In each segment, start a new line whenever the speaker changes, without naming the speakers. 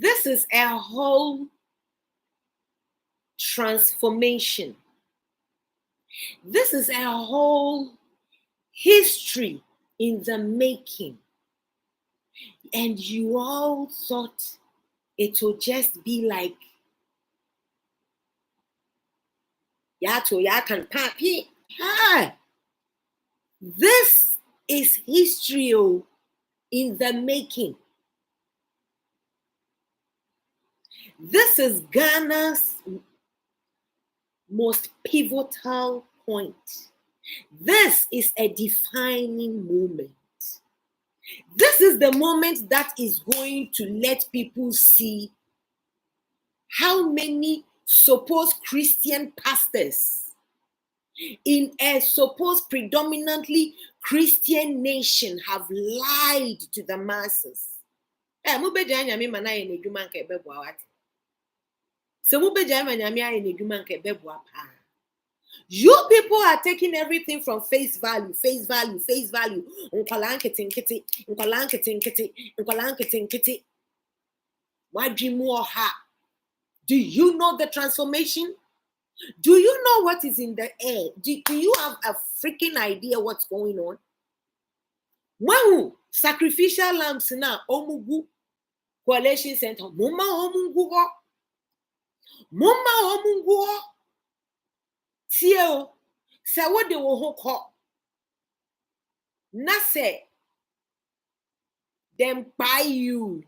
This is a whole transformation. This is a whole history in the making. And you all thought it would just be like, this is history in the making. This is Ghana's most pivotal point. This is a defining moment. This is the moment that is going to let people see how many supposed Christian pastors in a supposed predominantly Christian nation have lied to the masses. You people are taking everything from face value. Do you know the transformation? Do you know what is in the air? Do you have a freaking idea what's going on? Wow, sacrificial lambs now, Omugu Coalition Center, Muma Omungu, Tio, say what they will call. Nase, them buy you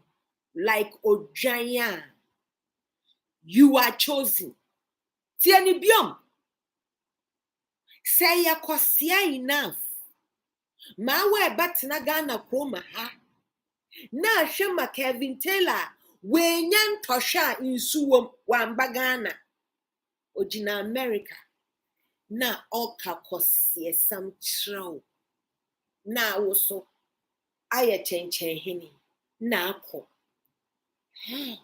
like Ojaya. You are chosen. Tiani biom. Say ya kwasia enough. Mawe batina Ghana kroma ha. Na shema Kevin Taylor. Wenyan tosha insuwom wamba Ghana. Ojina America. Na oka kwasia sam trow. Na woso. Aya chenche hini. Na ako. Hey.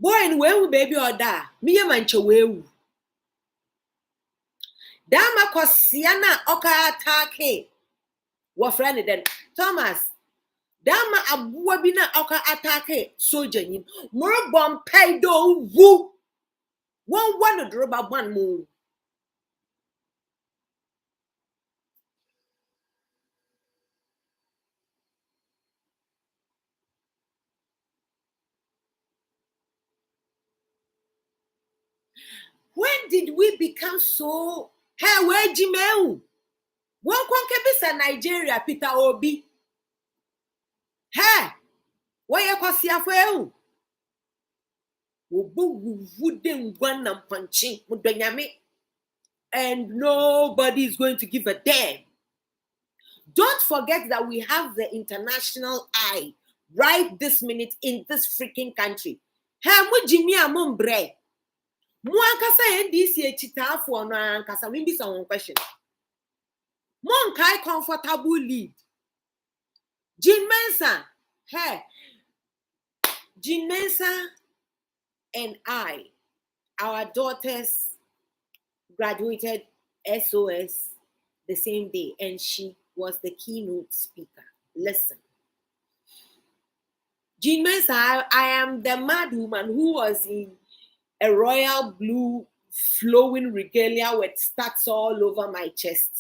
Boy and wewu baby or da. Me a mancha wewu. Dama kosiana oka atake. Wa friend then. Thomas. Dama abuwa bina oka atake soldier nim. Moro bom pay do wu. One droba one move. When did we become so? Hey, where Jimeu? One kwankebisa Nigeria, Peter Obi. Hey, where you kwasia for you? Wouldn't one and punching and nobody is going to give a damn. Don't forget that we have the international eye right this minute in this freaking country. Hey, mo Jimmy Amombre. Mwankasa NDC chitafo no ankasa mimbi sa one question. Monkai comfortable lead. Jean Mensah, hey, Jean Mensah and I, our daughters graduated SOS the same day, and she was the keynote speaker. Listen, Jean Mensah, I am the mad woman who was in a royal blue flowing regalia with stars all over my chest.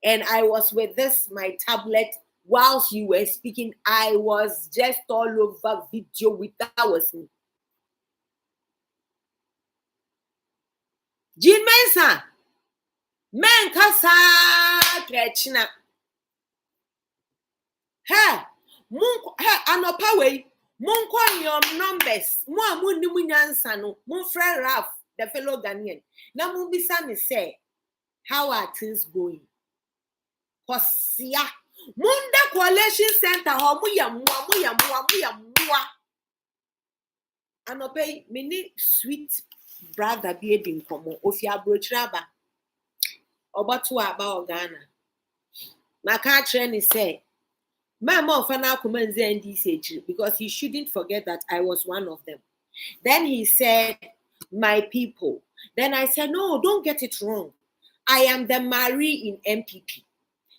And I was with my tablet whilst you were speaking. I was just all over video with that was me. Jean Mensah, men kasa krechina. Hey, anopa way. Mon call your numbers. Mo ni munyansa no. Mon friend Ralph, the fellow Ghanaian. Na mun bisa me say, how are things going? Kosia. Munda Coalition Center ho mu ya mua. Anope mini sweet brother bi edin komo ofi abrochiraba. Obatu aba Ghana. Maka trend say my mom fana kumanzi NDC because he shouldn't forget that I was one of them. Then he said, my people. Then I said, no, don't get it wrong. I am the Marie in MPP.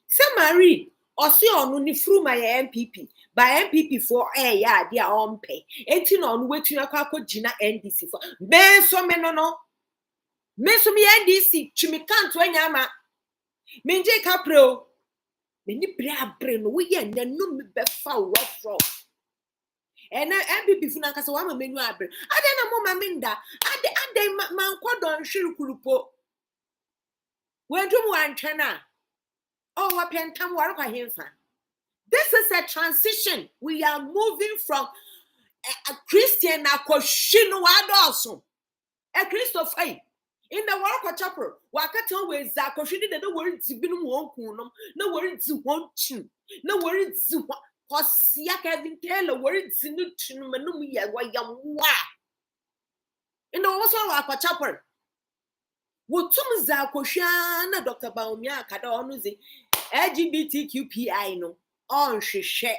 Say Marie, or see on through my MPP. By MPP for yeah, they are on pay. 18 on waiting a kako Gina NDC for. Benso menono. Menso mi NDC. Chimikan to nyama. Menje Capro. Many brain, we and then no me befa rough. And I be before Nakasawama menu abre. I don't know, Maminda. I de man quadon shirukurupo. When do one chana? Oh, what pentam work him. This is a transition. We are moving from a Christian Akoshino Adoso. A Christopher. In the work of chapel, Wakata with Zakoshini, the words been won't, no words won't you, no words was Yakavin Taylor, words in Manumia, Wayamwa. In the also of chapel. What some Zakoshana, Dr. Baumia, Kadonzi, LGBTQPI no, on she share.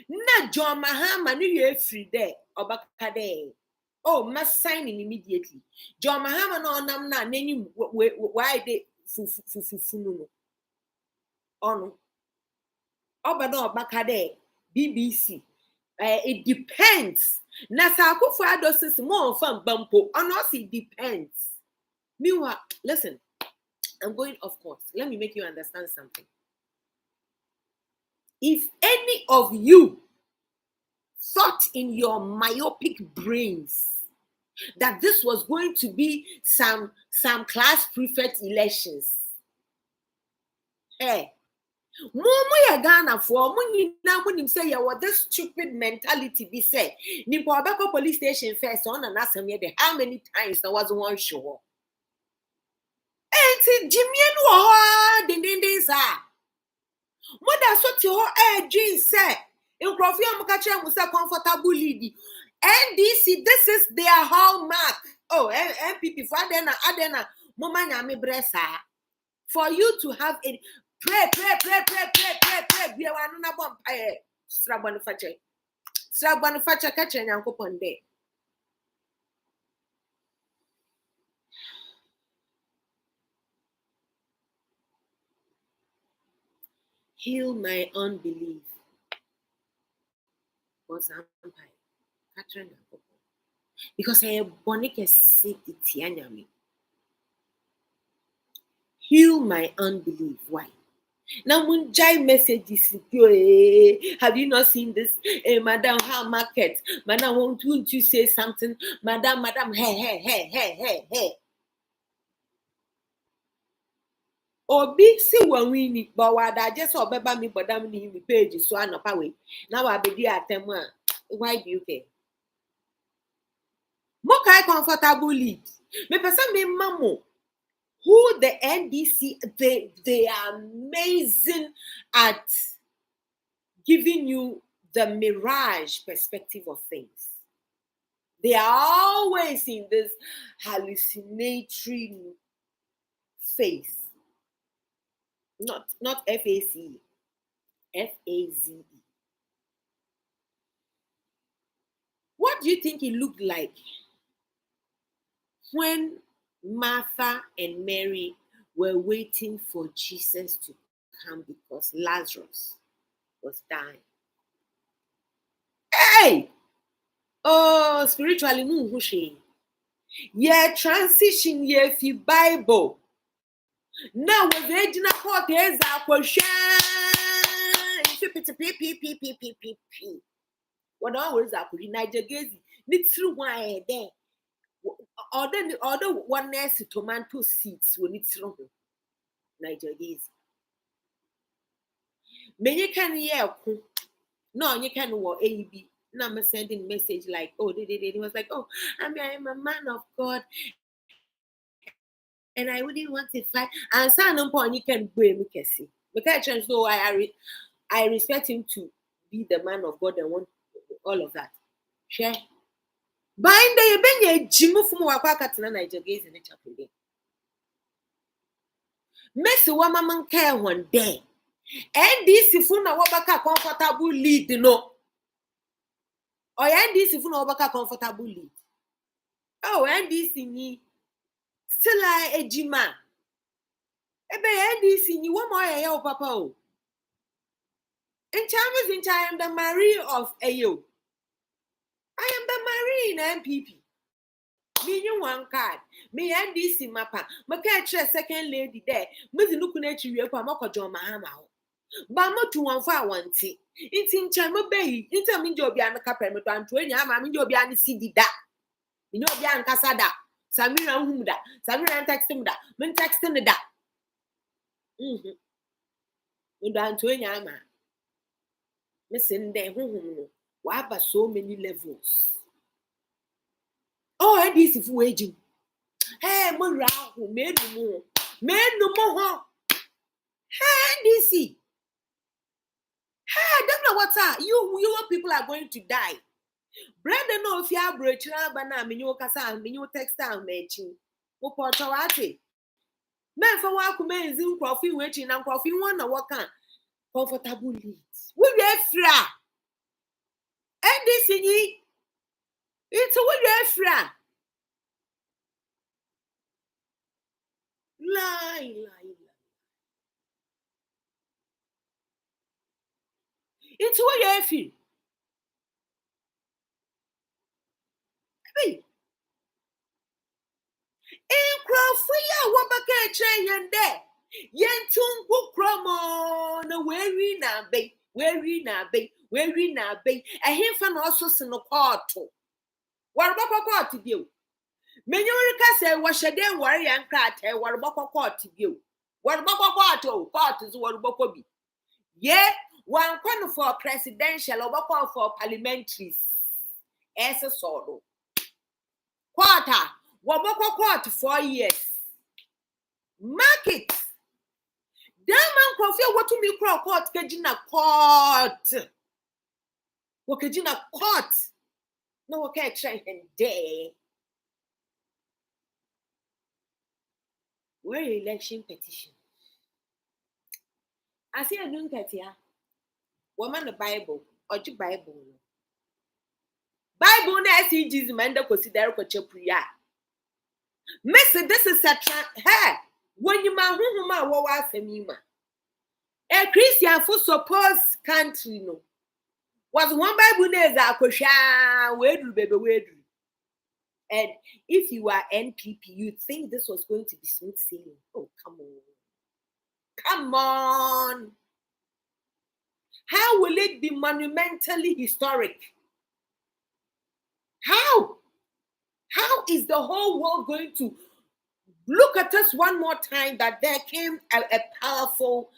Na John Mahama, New Year free day, or Bakade. Oh, must sign in immediately. John Mahama no namna name why they fufufufuno. Oh no. Obado bakade BBC. It depends. Nasa kufu adosis more fun bumpo. Honestly, it depends. Meanwhile, listen. I'm going of course. Let me make you understand something. If any of you thought in your myopic brains that this was going to be some class prefect elections. Hey, Mumu Ghana for Muni now when him say yeah, what this stupid mentality be said. Nipo police station first on and ask me how many times there was one show. And Jimmy and ding sir. Mother so to Jean said. In Profia Mukacha was a comfortable lady. NDC, this is their hallmark. Oh, MPP for Adena, Momanya me bressa. For you to have a pray. We are not bomb. Strabanifache catching Uncle Ponde. Heal my unbelief. Because I am bonike sick me. Heal my unbelief. Why? Now, Munjai messages. Have you not seen this? Madam, how market? Madam, won't you say something? Madam, hey. Obi si wawini, but what I just saw Baba me, but I'm in the page, so I'm not away. Now I be at them. Why do you care? Mokai comfortable lead. Me person me mamo. Who the NDC, they are amazing at giving you the mirage perspective of things. They are always in this hallucinatory phase. Not FACE, FAZE. What do you think it looked like when Martha and Mary were waiting for Jesus to come because Lazarus was dying? Hey! Oh, spiritually, yeah, transition, yeah, fi Bible. Now, with the original court, there's a question. What always are putting Niger Gazy? Need through why there. Other one nurse tomato seeds when it's wrong. Niger Gazy. Many can hear. No, you can walk AB. Now I'm sending message like, oh, they was like, oh, I'm a man of God, and I wouldn't want to fight. And some point you can blame me, Cassie. Because so I respect him to be the man of God and want all of that. Share. Bind the benye jimu from Wakakatina Niger Gaze in the chapel. Messi Wamaman care one day. And this if you know Wabaka comfortable lead, no. Or and this if you know Wabaka comfortable lead. Oh, and this in ye still a jima. Ebe and this in you one more papa. In Chinese, I am the Marie of Ayo. I am the Marie in MPP. Me you one card. Me and this in mapa. Catch a second lady there. Miss Lukunachi, you are Moko Mahama. Bamo to one for one tea. It's in Chama Bay. It's a Minjobiana Capernaum and 20. I'm a Minjobiana CD that. You know, Bian Casada. Samira Humda. Samira texting that. Men texting that. You done 20 ama. Missing there. Why but so many levels? Oh, and this is waging. Hey, Mura, who made no more. Hey, DC. Hey, I don't know what's up. You people are going to die. Brother, no, if you are breaking up, but now, you can you textile matching. Who portawati? Men for work, men, zoom coffee, waiting, and coffee one or what can comfortable leads. Will you fra? And this in ye? It's a will you fra? Lie. It's what you feel. Hey, in Crawford, what back train and there. Yentum book promo, no weary na bay, a him fan also sino quarto. What about court to you? Menurica say, wash a damn worry and crat, what about court to you? What about court is what about be? Yeah, one corner for presidential or for parliamentaries. As a sorrow. Quarter, what about court 4 years? Market. Damn man confia what to me court kejina court. What kejina court? No okay try and day. Where election petition? Aseidu Nketia. Woman the Bible or the Bible. Bible na Jesus man da consider ko chepuya. Miss this is a hey when you ma hu ma wo wa afemi ma. A Christian for suppose country no. Was one Bible names akosha wedru baby wedru. And if you are NPP, you think this was going to be smooth sailing. Oh, come on. Come on. How will it be monumentally historic? How? How is the whole world going to look at us one more time that there came a powerful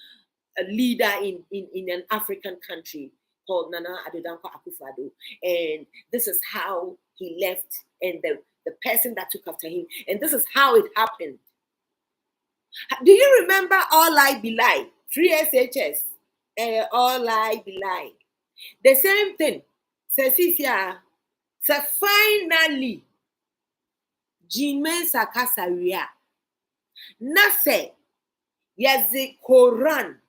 leader in an African country called Nana Addo Dankwa Akufo-Addo, and this is how he left, and the person that took after him, and this is how it happened. Do you remember All I Be Lie? 3SHS, All I Be Lie. The same thing. Cecilia, so finally, Mensah kasaria. Nase, yazi Koran,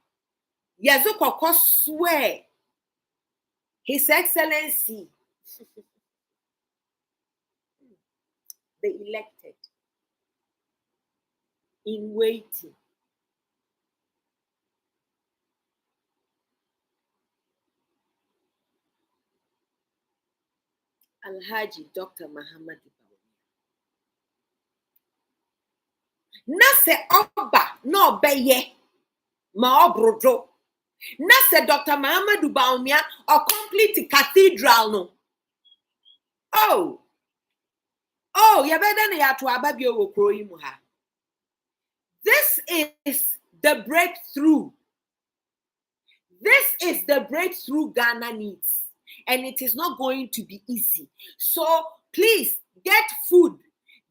yazo koko swear, His Excellency, the elected, in waiting. Alhaji Dr. Muhammad Nase Oba no beye ma obrodo. Nase Dr. Muhammad Baumia or complete cathedral no. Oh, you better ya to ababio okro imu ha. This is the breakthrough. This is the breakthrough Ghana needs. And it is not going to be easy. So please get food,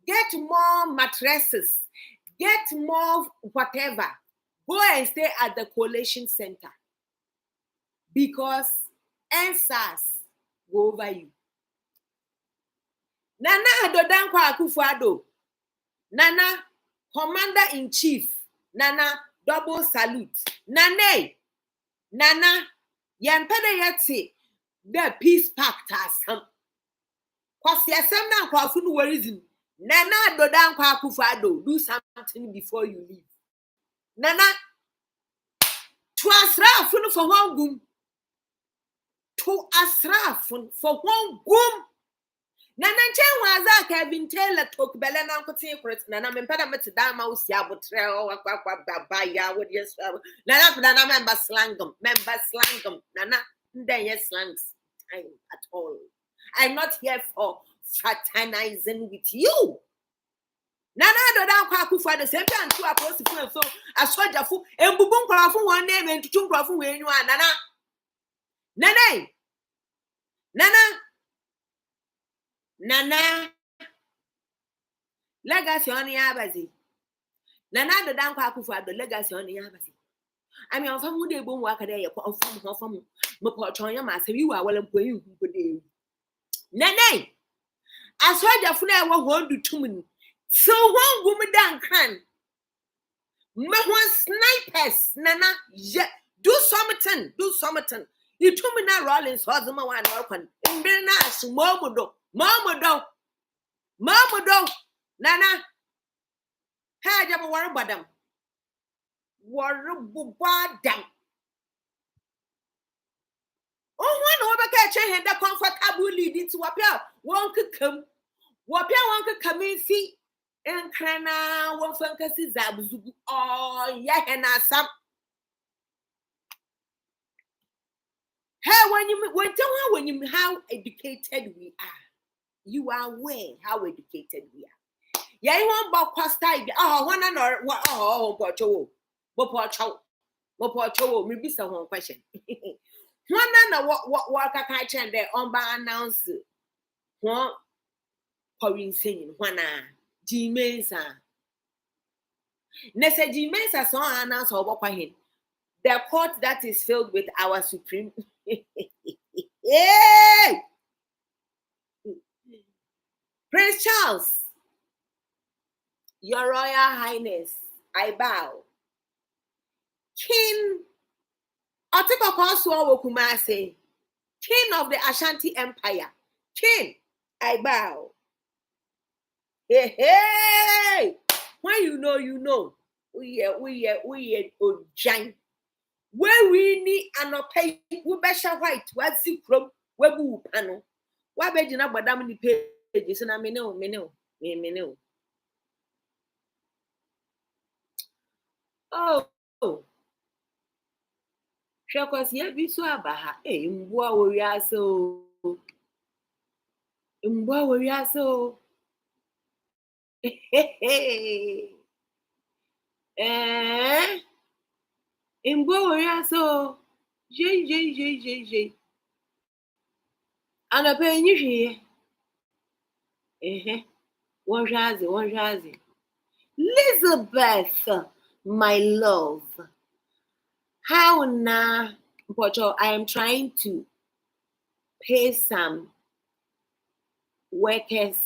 get more mattresses, get more whatever. Go and stay at the collation center. Because answers go over you. Nana Addo Dankwa Akufo-Addo. Nana, Commander-in-Chief. Nana, double salute. Nana, yampede yeti the peace pact as kwasi asem na kwafo no worrism. Nana Addo Dankwa Akufo-Addo, do something before you leave. Nana, to asrafo no for one gum. To asrafo for one gum. Nana chen waza Kevin Taylor talk bele na nkote kret nana mempeda meti da ma usi abotre o akwa baba ya wo yes nana member slangum nana ndem yes slangs time at all. I'm not here for fraternizing with you. Nana Addo Dankwa Akufo-Addo same time to apostle so asojafo embubu nkrafo won name entutu nkrafo we enyu Nana legacy on yabazi. Nana Addo Dankwa Akufo-Addo legacy on yabazi. I mean, from who they born work a day, from Mopochoya Master, you are well employed. Nana, I saw your friend won't do 2 minutes. So one woman down can. One snipers, Nana, do something. You 2 minutes Rollins, Hosma one open. And then ask Momodo. Nana, had you worry about them? Worry about them. Oh, one over catch and the comfortable leading to appear. One could come in, see, and crana, one fancy zabu. Oh, yeah, and some. Hey, when you how educated we are. You are aware how educated we are. Yeah, you want about Costa. Oh, one another. Oh, Pocho. Maybe some question. One another. What I can't there on by announce. One, Corinne saying, one, Mensah. Nessa Mensah saw announce or walk him. The court that is filled with our supreme. Hey! Prince Charles, Your Royal Highness, I bow. King Otikoko Kumase, King of the Ashanti Empire. King, I bow. Hey! When you know. We are Ojang. where we need an opay, we besha white, what see from webu panel. Why begging up madam the pages and I may know. Oh, Shakos, yeah, be so abaha, eh, mboa warrior so. Mboa warrior so. Eh, mboa warrior so. J. And a penny here. One jazzy. Elizabeth, my love. How now, Pocho, I am trying to pay some workers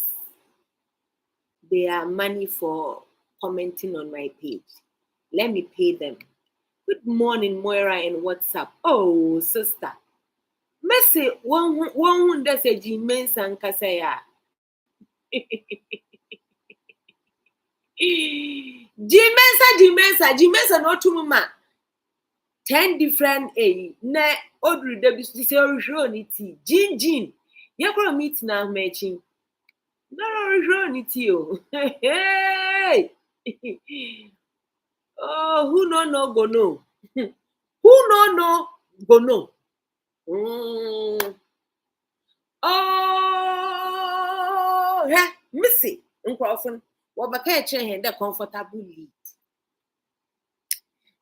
their money for commenting on my page. Let me pay them. Good morning, Moira, and what's up? Oh, sister. Messi, one does a Mensah Nketia. Mensah, no tumuma. 10 different na odru de bi say ohwo ni ti. Jin. Ye kro meet na matching. No, ohwo ni ti o. Hey. Oh, who no go know. Who no go know. Oh, yeah, Missy. Nkofun. Wabaka eche the comfortable lead.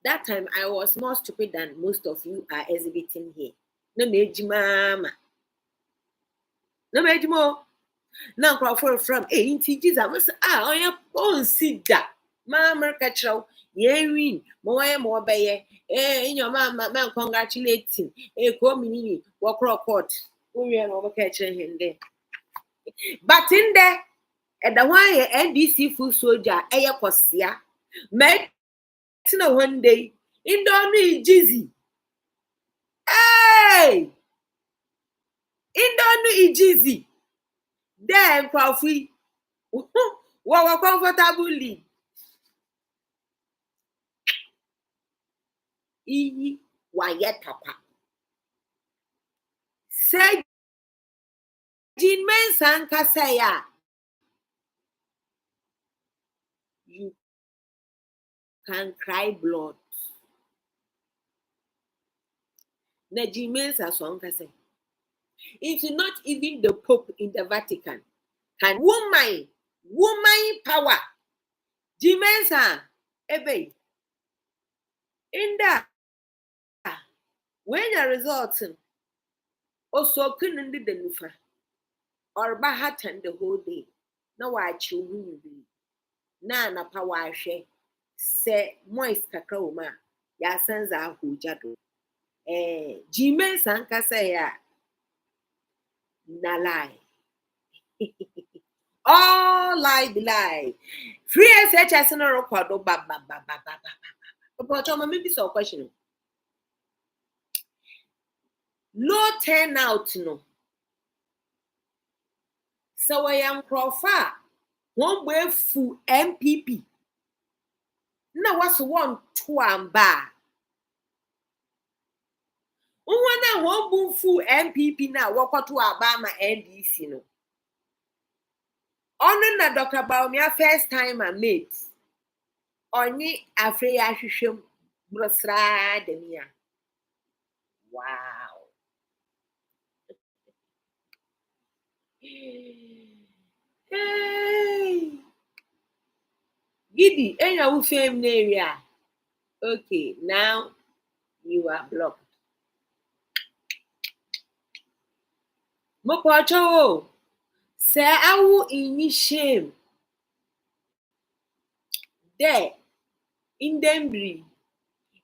That time I was more stupid than most of you are exhibiting here. No meji mama. No meji mo. Now Crawford from inti Jesus. See that. Mama catchow. Ye win. More baye. In your mama man congratulating. Community. Walk court. We are over catching him there. But in there, at the one NBC full soldier, Kosia. Met one day. In Donny Jizzy. Hey! In Donny Jizzy. Then, Crawford. What comfortably. Iyi wayetapa. Say Mensah Nketia. You can cry blood. Na Mensah so Nketia. It's not even the Pope in the Vatican. Can woman power. Mensah ebe. In that when the results also couldn't do the nufa or bahatan the whole day. No watch you na power share. Say moist kakaoma. Ya senza hujado. Mensah Nketia na lie. All lie. Free SHS no record ba. But maybe so question. Low turnout no. So I am Crawford. One way full MPP. Na was 1 2 and ba. One boom full MPP na walk to Obama NDC no. Only na Dr. Baumia first time I met. Only afraid I should brosra demia. Wow. Hey. Giddy, and you fame area. Okay, now you are blocked. Mopocho, say I will in shame. There, in Denbury,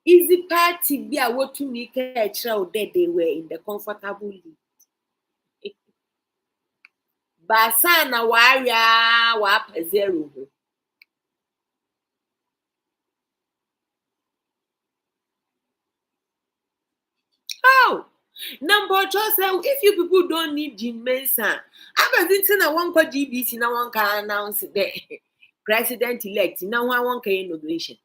easy party be a what to make a child that they were in the comfortable lead. Basana warrior wap 0. Oh, number just if you people don't need Mensah, I was thinking one called GBC now one can announce the president elect now one can inauguration.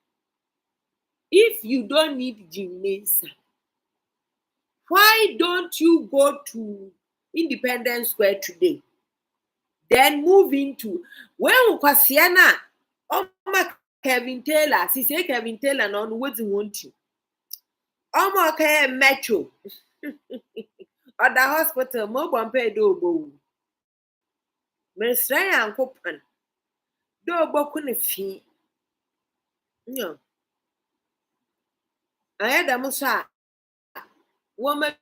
If you don't need Jim Mensah, why don't you go to Independence Square today? Then move into when Kwasiana Kevin Taylor, she say Kevin Taylor no what you want to. Okay, metro. Or the hospital, mo bompe do bo. Mesra Yankopan. Do bo kune fi. No. I had a musa. Woman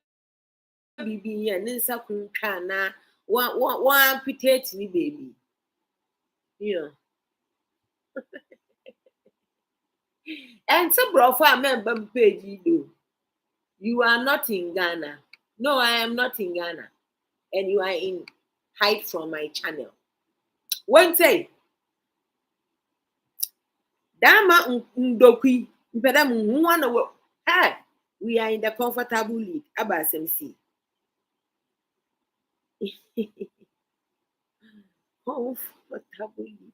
bibi ya ninsa kuntwa na one amputate ni baby. Yeah. And some brofa member page do. You are not in Ghana. No, I am not in Ghana. And you are in hide from my channel. One say, Dama ndokwi, mpeda muwana wo. Hey, we are in the comfortable lead. Aba SMC. Comfortable lead.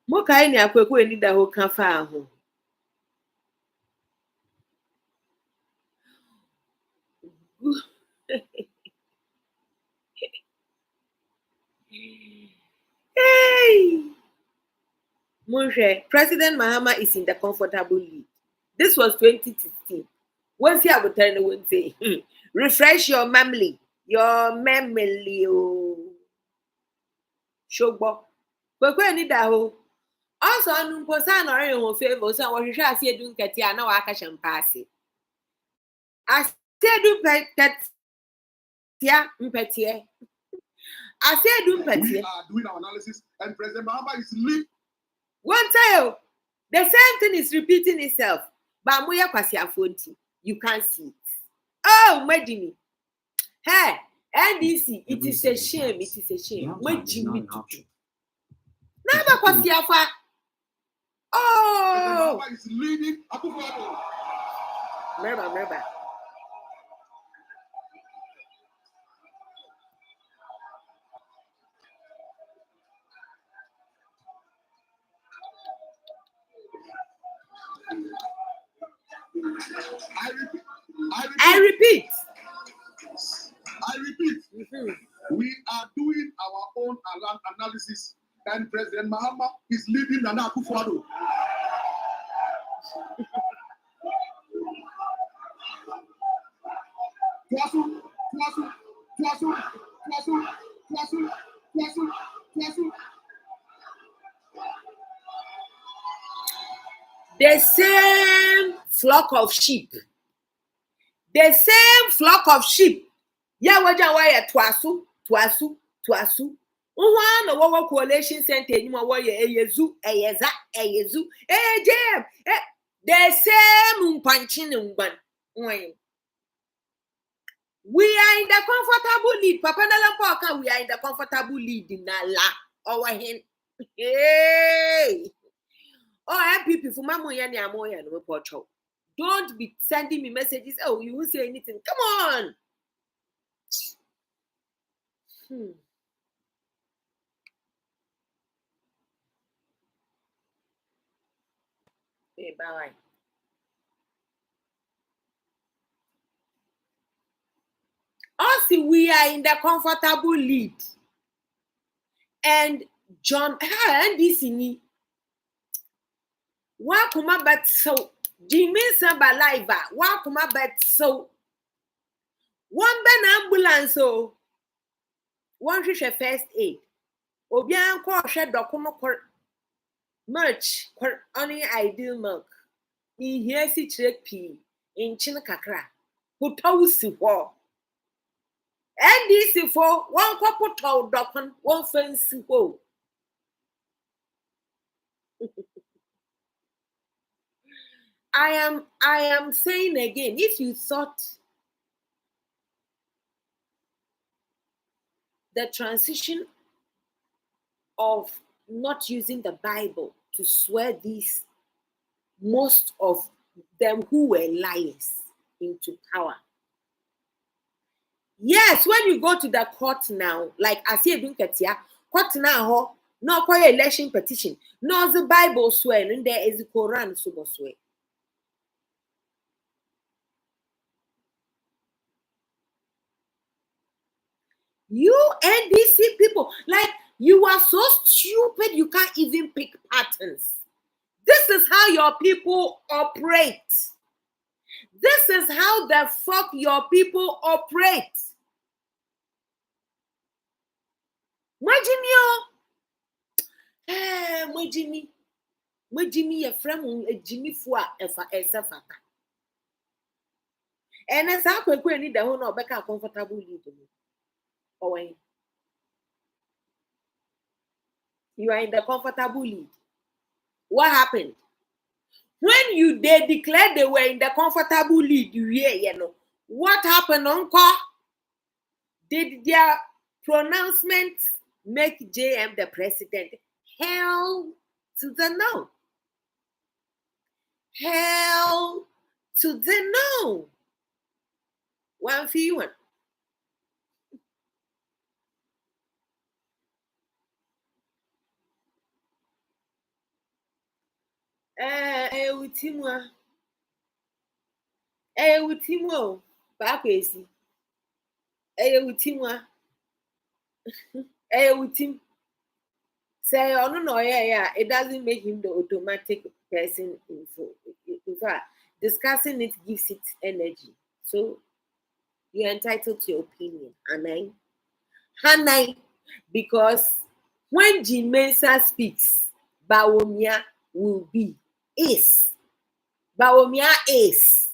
Moka ni akwekwe ni da ho kafa aho. Hey! Monje, President Mahama is in the comfortable lead. This was 2016. Once he would turn and say, refresh your memory. Your memory. Shogbo. But when it ho. Also, on Posan or in favor, so what you shall see do Nketia no Akasham passy. Aseidu Nketia. Aseidu Nketia.
We are doing our analysis, and President Mahama is leading.
One time, the same thing is repeating itself. But Moya Kwasiafonti, you can't see it. Oh, Medini. Hey, NDC, it is a shame. It is a shame. What Jimmy to do? Never Kwasiafa. Oh,
Mahama is leading.
Remember. I repeat.
We are doing our own analysis, and President Mahama is leading Nana Akufo-Addo.
The same flock of sheep. The same flock of sheep. Ya waja waya twasu. No wawa coalition center anymore waya eyezu. Jam. The same umpanchin umban. We are in the comfortable lead. Papa Nalampoka, we are in the comfortable lead in Nala. Our hen. Hey. Oh, MPP for Mamoya Amoya no portrait. Don't be sending me messages. Oh, you won't say anything. Come on. Hey, bye. Also, we are in the comfortable lead. And John, and this in Wakuma but so Jimmy Samba live. Wakuma but so one ben ambulance so one fish first aid. Obian call shed document merch only ideal milk. In here si check pea in Chinakakra. Put house war. And this for one couple tall document, one fancy hole. I am saying again, if you thought the transition of not using the Bible to swear these, most of them who were liars into power. Yes, when you go to the court now, like Aseidu Nketia, court now, no election petition, no the Bible swear, and there is the Quran super swear. You NDC people, like, you are so stupid you can't even pick patterns. This is how your people operate. This is how the fuck your people operate. Jimmy, a friend, a Jimmy for a fata. And as I could need the whole back comfortable lead. Oh, you are in the comfortable lead. What happened? When they declared they were in the comfortable lead, what happened, Uncle? Did their pronouncement make JM the president? Hell to the no. Hell to the no. One for you. With him, back easy. With him, with him. Say, oh no, yeah, it doesn't make him the automatic person. In fact, discussing it gives it energy. So you're entitled to your opinion, Hanai, because when Mensah speaks, Bawumia will be is. Bawumia is.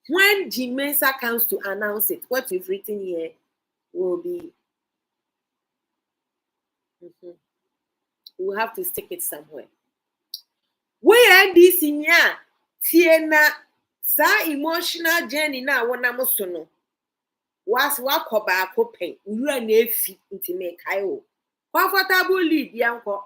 When Mensah comes to announce it, what you've written here will be. We'll have to stick it somewhere. We are this in ya. Tiena sa emotional journey na wanamosono. Was wakoba kopen. You are nefi intime kayo. Comfortable lead, yanko.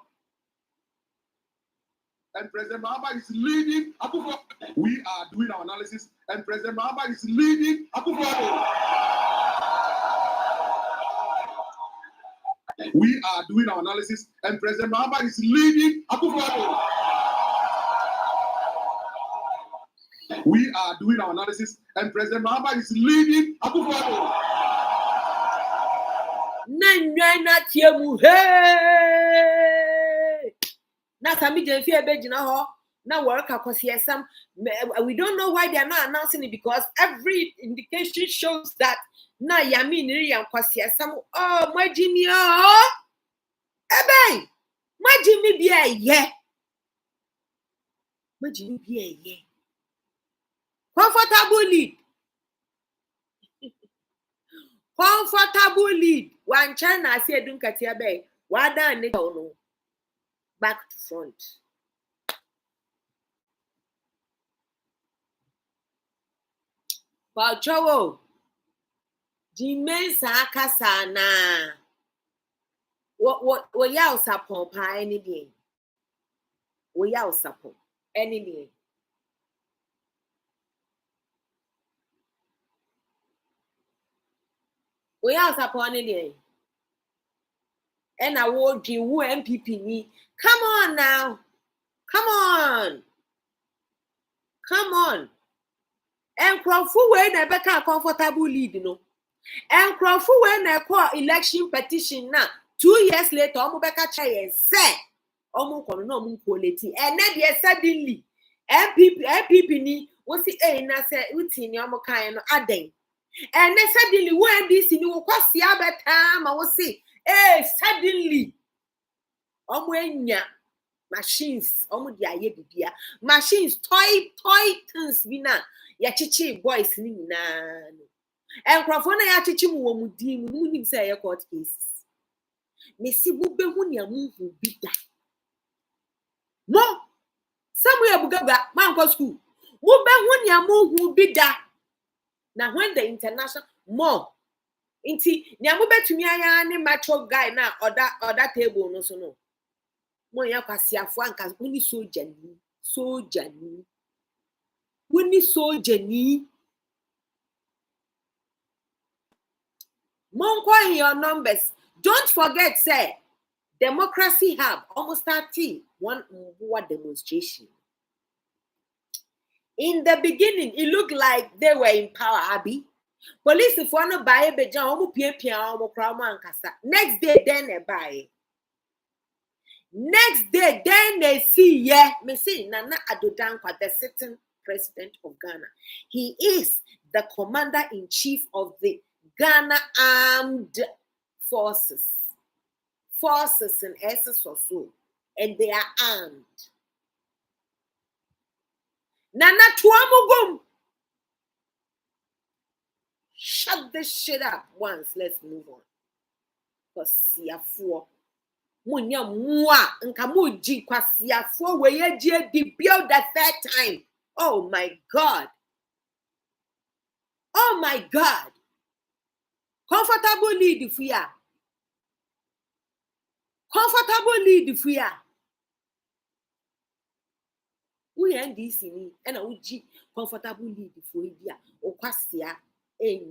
And President Mahama is leading Akufo. We are doing our analysis, and President Mahama is leading Akufo. We are doing our analysis, and President Mahama is leading Akufo. We are doing our analysis, and President Mahama is leading Akufo.
Nanyana tiemu hey. Na sami jenfi ebejina ho. Na work akosiesam. We don't know why they are not announcing it, because every indication shows that na yami niri yankosiesam. Oh, my Jimmy, oh. Ebe, my Jimmy be a yeah. My Jimmy be a yeah. Comfortable lead. Comfortable lead. One China Aseidu Nketia be. Wada ne no. Back to front. Pachowo. Mensah kasana. What ya usapon pa any day. What ya usapon any day. We are upon it. And I would you MPP me. Come on now. Come on. Come on. And Crawford when I back a comfortable lead, And Crawford when I call election petition now. 2 years later, I'm back a try and say, no quality. And then yes, suddenly MPP ni was the a nasa within your kind of adding. And then suddenly, when this in you was the other time, I was say, suddenly, machines, machines, toy things, yachichi boys, and Crofona yachichi mudim say a court case. Missy Bube Munia move will be that. No, somewhere Bugaga, Manco School. Bube Munia move will be that. Now, when the international more, inti nyamu betumi aya ne macho guy na other table no so no. Mo ya kwasiafo anka woni soldier ni. Woni soldier ni. Monko in your numbers. Don't forget, say, Democracy Hub almost 31 demonstration. In the beginning, it looked like they were in power, Abby. Police if one buy a beja, omu pia omu krama ankasa. Next day, then they buy. Next day, then they see, me see, Nana Addo Dankwa, the sitting president of Ghana. He is the commander-in-chief of the Ghana Armed Forces. Forces and SS or so. And they are armed. Nana Tuamugum. Shut this shit up once. Let's move on. Because Siafo. Munya mwa. Nkamuji kwa Siafo. Weye jie di build the third time. Oh my God. Oh my God. Comfortable lead if we are. Comfortable lead if we are. We end this in and I would comfortable lead if we are. Or Quasia. And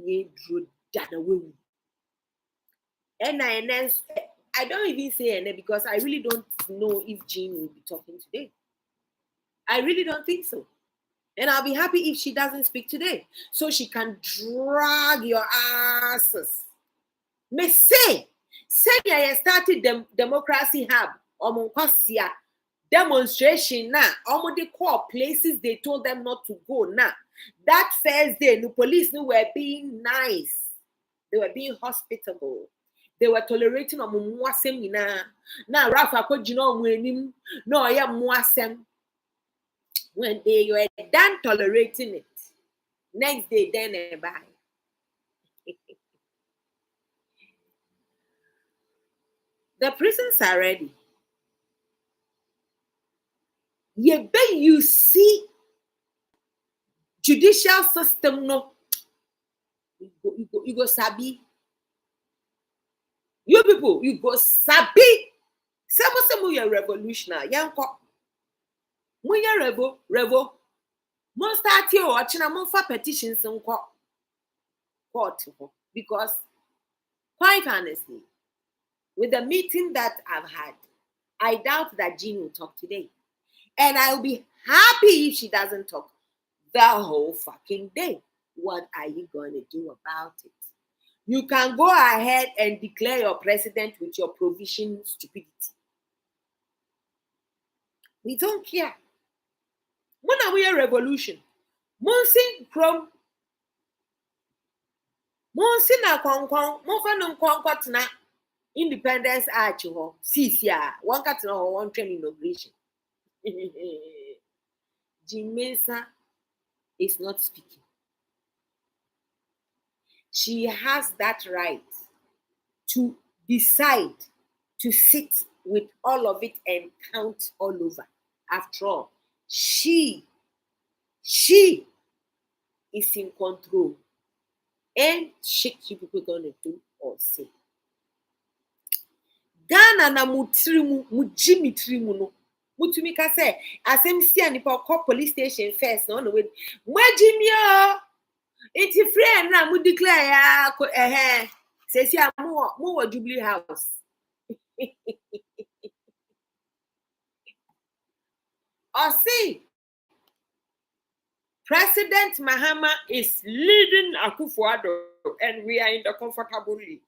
I don't even say any because I really don't know if Jean will be talking today. I really don't think so. And I'll be happy if she doesn't speak today. So she can drag your asses. Me say I started the Democracy Hub or Monquasia demonstration now. Almost they call places they told them not to go now. That first day, the police were being nice. They were being hospitable. They were tolerating a muasem na Rafa ko jino mwenim no ya muasem. When they were done tolerating it, next day then they buy. The prisons are ready. You see judicial system no. You go sabi. You people, you go sabi. Some you revolutionary. Yanko. Muya revo. Mon start here watching a month for petitions in court. Because quite honestly, with the meeting that I've had, I doubt that Jean will talk today. And I'll be happy if she doesn't talk the whole fucking day. What are you going to do about it? You can go ahead and declare your president with your provision stupidity. We don't care. When we a revolution, Monsi Chrome, Monsi na Kong, Monfanum Kong, Independence Arch, Cisia, one cat or one train inauguration. Mensah is not speaking. She has that right to decide to sit with all of it and count all over. After all, she is in control. And shit you people gonna do or say. Ghana na mutrimu no. Mutumika say, asem si anipa call police station first no way. Mwajimio. It's free na mu declare says ya more Jubilee House. Or see, President Mahama is leading Akufo-Addo and we are in the comfortable league.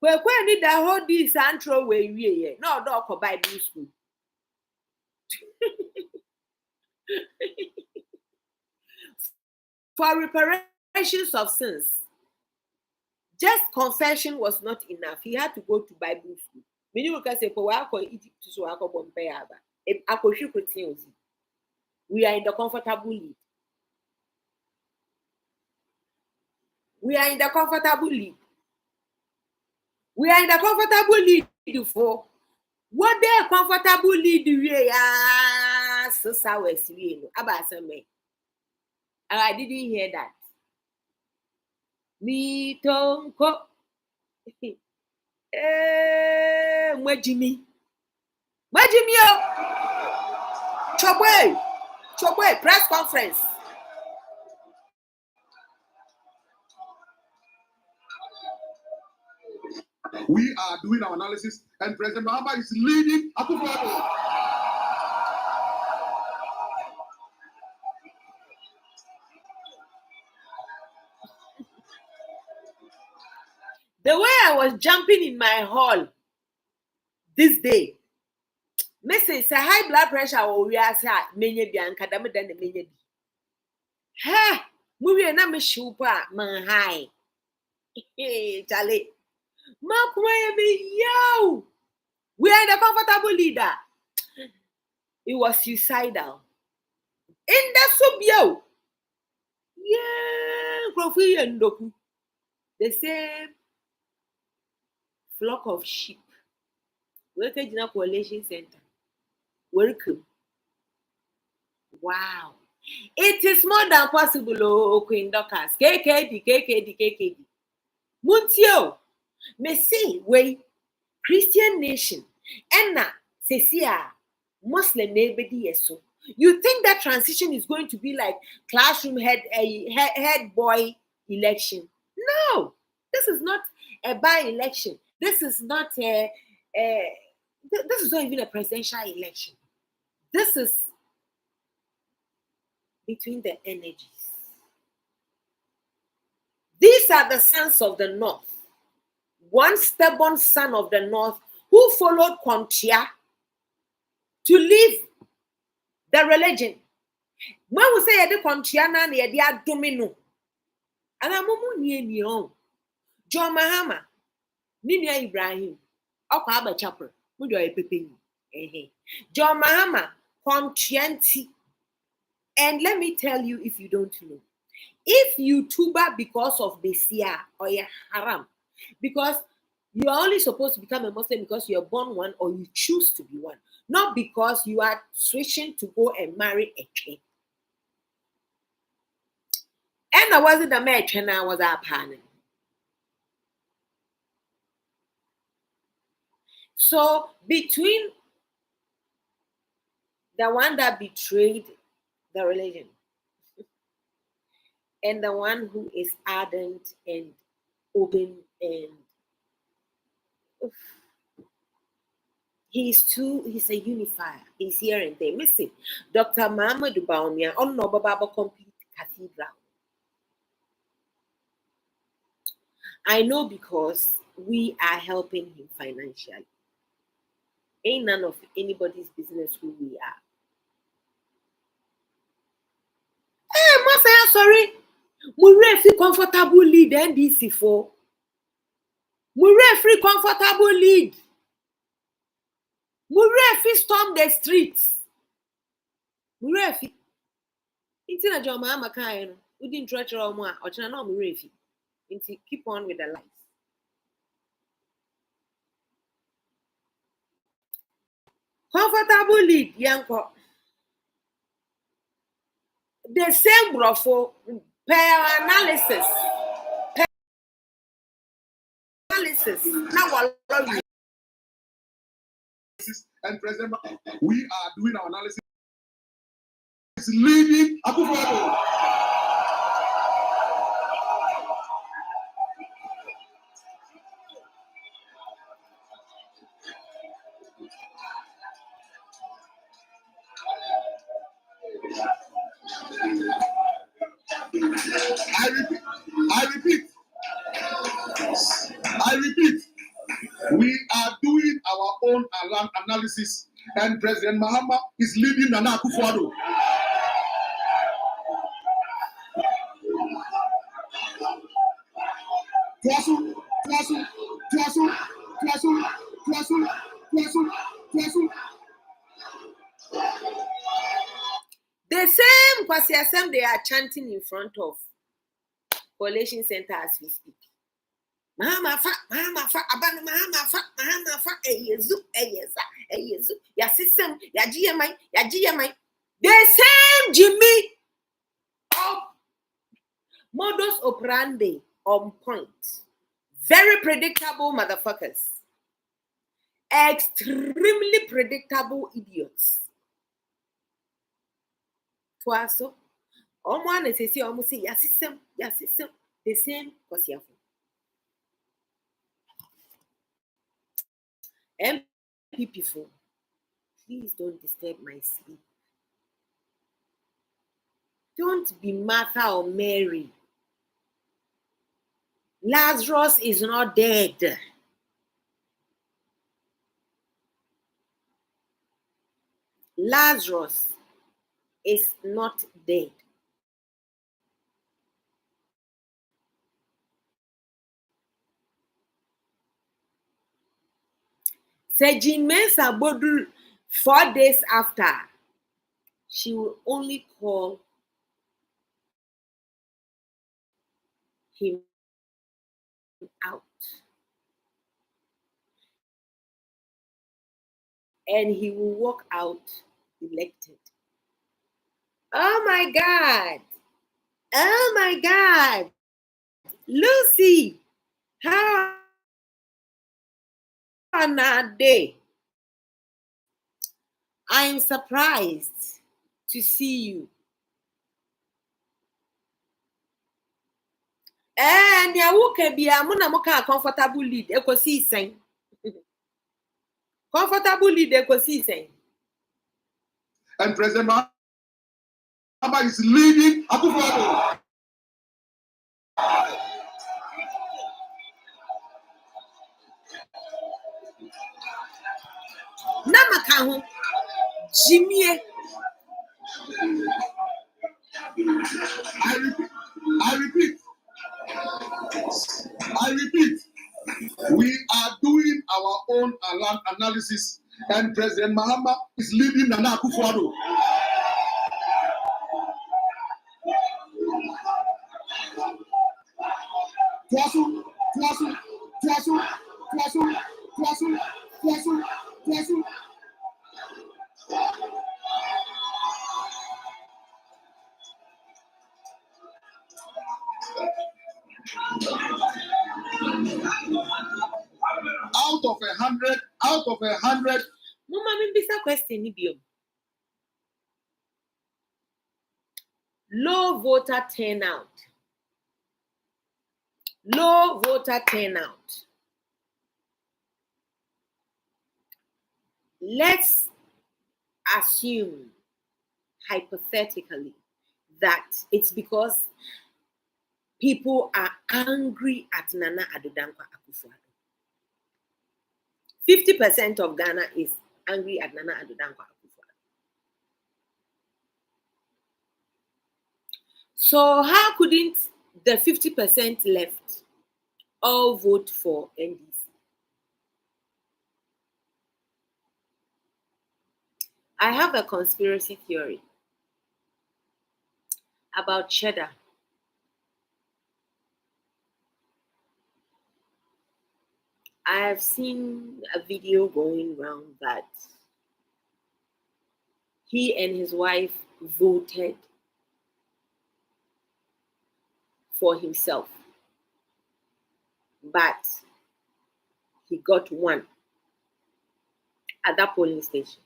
When need the whole this antro way we no for Bible school. For reparations of sins, just confession was not enough. He had to go to Bible school. Many will say, we are in the comfortable league. We are in the comfortable league. We are in the comfortable league for what they comfortable league we are so I didn't hear that. Me tonko. Mwajimi yo. Chobwe, press conference.
We are doing our analysis, and President Mahama is leading Akufo-Addo.
The way I was jumping in my hall this day, Mrs. Say high blood pressure or we are many bianca than the many. Ha! Movie and I'm a shupa, man high. Hey, Charlie. Mark me, yo! We are the comfortable leader. It was suicidal. In the sub, yo! Yeah, Profi and Doku. The same flock of sheep. Welcome to the coalition center. Welcome. Wow. It is more than possible, oh, Queen Docas. KKD. Muntio. Messi, way. Christian nation. Enna, Cecia. Muslim neighbor, so. You think that transition is going to be like classroom head boy election? No, this is not a by-election. This is not this is not even a presidential election. This is between the energies. These are the sons of the north. One stubborn son of the north who followed Nketia to leave the religion. When we say the Nketia na they are domino. And I'm on John Mahama, Ninia Ibrahim, Okaba Chapel, Mudo Epepe. John Mahama, Nketia. And let me tell you, if you don't know, if you tuba because of Besia or your haram, because you are only supposed to become a Muslim because you are born one or you choose to be one, not because you are switching to go and marry a king. And I wasn't a match and I was a partner. So between the one that betrayed the religion and the one who is ardent and open and he's a unifier. He's here and there. Listen, Dr. Mahamadou Bawumia on Nobaba Complete Cathedral. I know because we are helping him financially. Ain't none of anybody's business who we are. Hey, Mensah, sorry. Mure free comfortable lead NDC for. Mure free comfortable lead. Mure free storm the streets. Mure free. Inti na John Mahama kai no. We didn't try to omo a ochina na mure free. Inti keep on with the lights. Comfortable lead, yanko. The same brofo per analysis. Now
and President, we are doing our analysis. It's leading Akufo-Addo. I repeat, we are doing our own analysis, and President Mahama is leading Nana Akufo-Addo.
The same Kwasi they are chanting in front of Coalition Center as we speak. Mahama fa, abano Mahama fa, eyezu, yasisem, yajiyamai. The same Jimmy of modus operandi on point. Very predictable motherfuckers. Extremely predictable idiots. Twaso, one is say almost say yasisem, the same Kwasi. MPP4, please don't disturb my sleep. Don't be Martha or Mary. Lazarus is not dead. Lazarus is not dead. Mensah Bodu 4 days after, she will only call him out. And he will walk out elected. Oh my God. Oh my God. Lucy, how on that day? I'm surprised to see you. And ya woke be a munamoka comfortable lead. Ekosi saying. Comfortable lead, ekosi saying.
And President Mahama is leading Akufo-Addo.
Namakahu Jimmy.
I repeat. We are doing our own analysis, and President Mahama is leading Nana Akufo-Addo. Out of a hundred.
Mama, bisa question ni. Low voter turnout. Low voter turnout. Let's assume hypothetically that it's because people are angry at Nana Addo Dankwa Akufo-Addo. 50% of Ghana is angry at Nana Addo Dankwa Akufo-Addo. So how couldn't the 50% left all vote for NDC? I have a conspiracy theory about cheddar. I have seen a video going around that he and his wife voted for himself, but he got one at that polling station.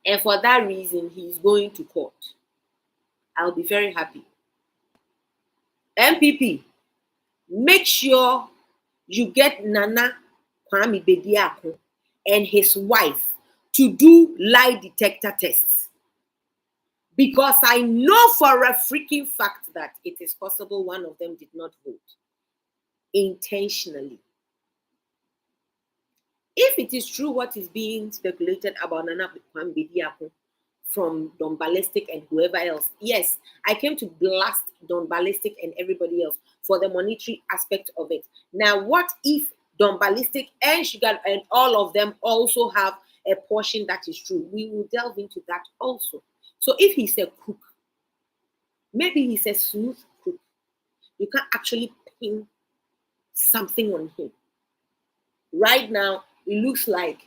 And for that reason, he's going to court. I'll be very happy. MPP, make sure you get Nana Kwame Bediako and his wife to do lie detector tests. Because I know for a freaking fact that it is possible one of them did not vote intentionally. If it is true what is being speculated about Nana Kwame Bediako from Don Ballistic and whoever else, yes, I came to blast Don Ballistic and everybody else for the monetary aspect of it. Now, what if Don Ballistic and Sugar and all of them also have a portion that is true? We will delve into that also. So if he's a crook, maybe he's a smooth crook, you can actually pin something on him. Right now, it looks like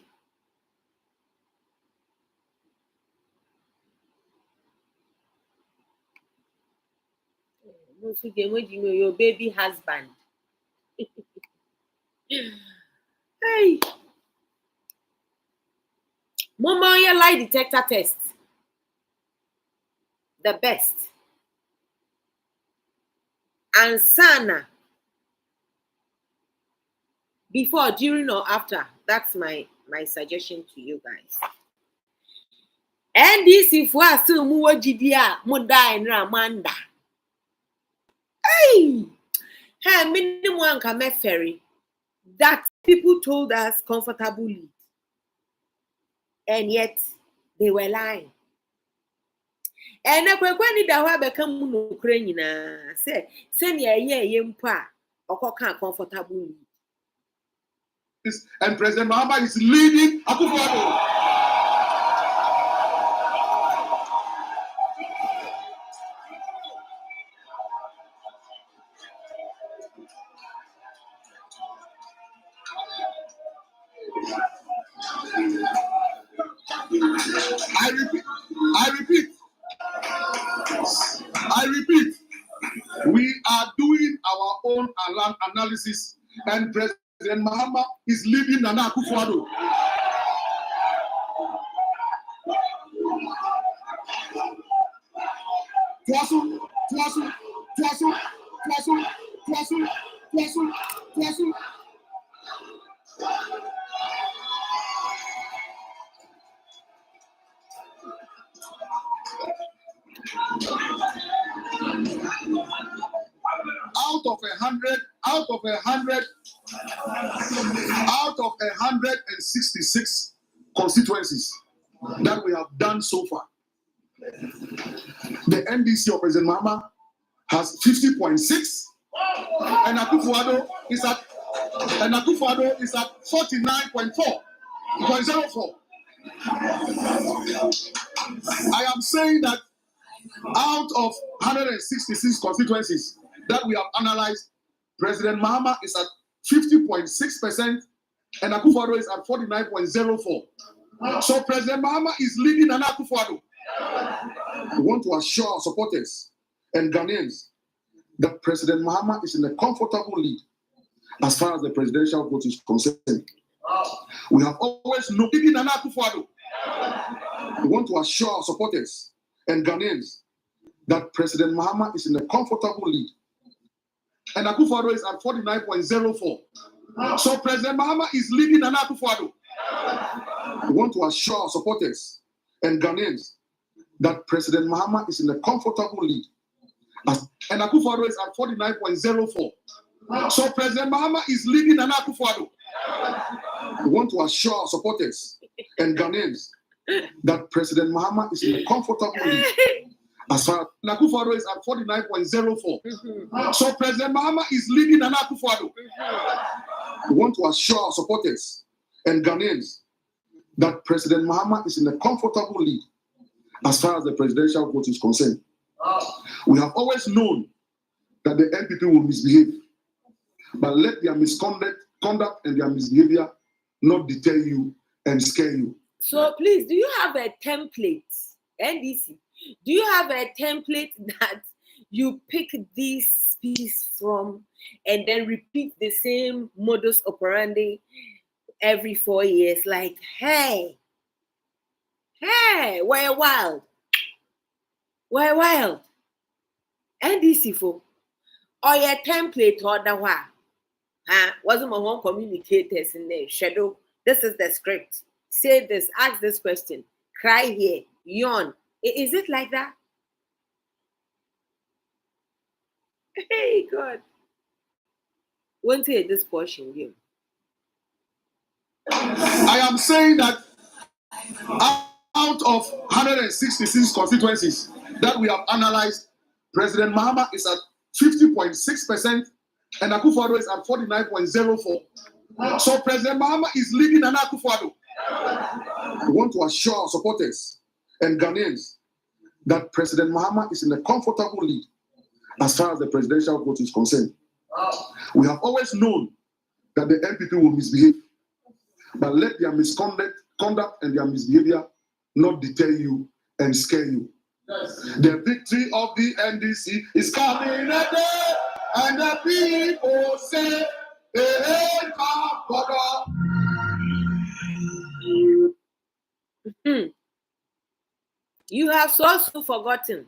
your baby husband. Hey, Mama, your lie detector test. The best. And Sana. Before, during, or after. That's my suggestion to you guys. And this if we are still more GDR, more die and Ramanda. Hey, minimum can ferry that people told us comfortably, and yet they were lying. And I kwekweni da wa beka mu no kure nyina se ne ye mpo a okoka comfortably.
And President Mahama is leading Akufo-Addo. I repeat, we are doing our own analysis, and President Mahama is leading Nana Akufo-Addo. Out of 166 constituencies that we have done so far, the NDC of President Mahama has 50.6, and Akufo-Addo is at 49.4. I am saying that out of 166 constituencies that we have analyzed, President Mahama is at 50.6%, and Akufo-Addo is at 49.04. So President Mahama is leading Nana Akufo-Addo. We want to assure our supporters and Ghanaians that President Mahama is in a comfortable lead as far as the presidential vote is concerned. We have always known Nana Akufo-Addo. We want to assure our supporters and Ghanaians that President Mahama is in a comfortable lead, and Akufo-Addo is at 49.04. So President Mahama is leading Nana Akufo-Addo. We want to assure our supporters and Ghanaians that President Mahama is in a comfortable lead, and Akufo-Addo is at 49.04. So President Mahama is leading Nana Akufo-Addo. We want to assure our supporters and Ghanaians that President Mahama is in a comfortable lead as far as Akufo-Addo is at 49.04. So President Mahama is leading Nana Akufo-Addo. We want to assure our supporters and Ghanaians that President Mahama is in a comfortable lead as far as the presidential vote is concerned. We have always known that the NPP will misbehave, but let their misconduct and their misbehavior not deter you and scare you.
So please, do you have a template, NDC? Do you have a template that you pick these speeches from and then repeat the same modus operandi every 4 years? Like, hey, we're wild. NDC for or your template or the what? Wasn't my home communicators in there? Shadow. This is the script. Say this, ask this question, cry here, yawn. Is it like that? Hey, God. Won't say this portion, you.
I am saying that out of 166 constituencies that we have analyzed, President Mahama is at 50.6%, and Akufo-Addo is at 49.04. So President Mahama is leading Nana Akufo-Addo. We want to assure our supporters and Ghanaians that President Mahama is in a comfortable lead as far as the presidential vote is concerned. We have always known that the NPP will misbehave, but let their misconduct and their misbehavior not deter you and scare you. The victory of the NDC is coming again, and the people say, hey, God.
You have so forgotten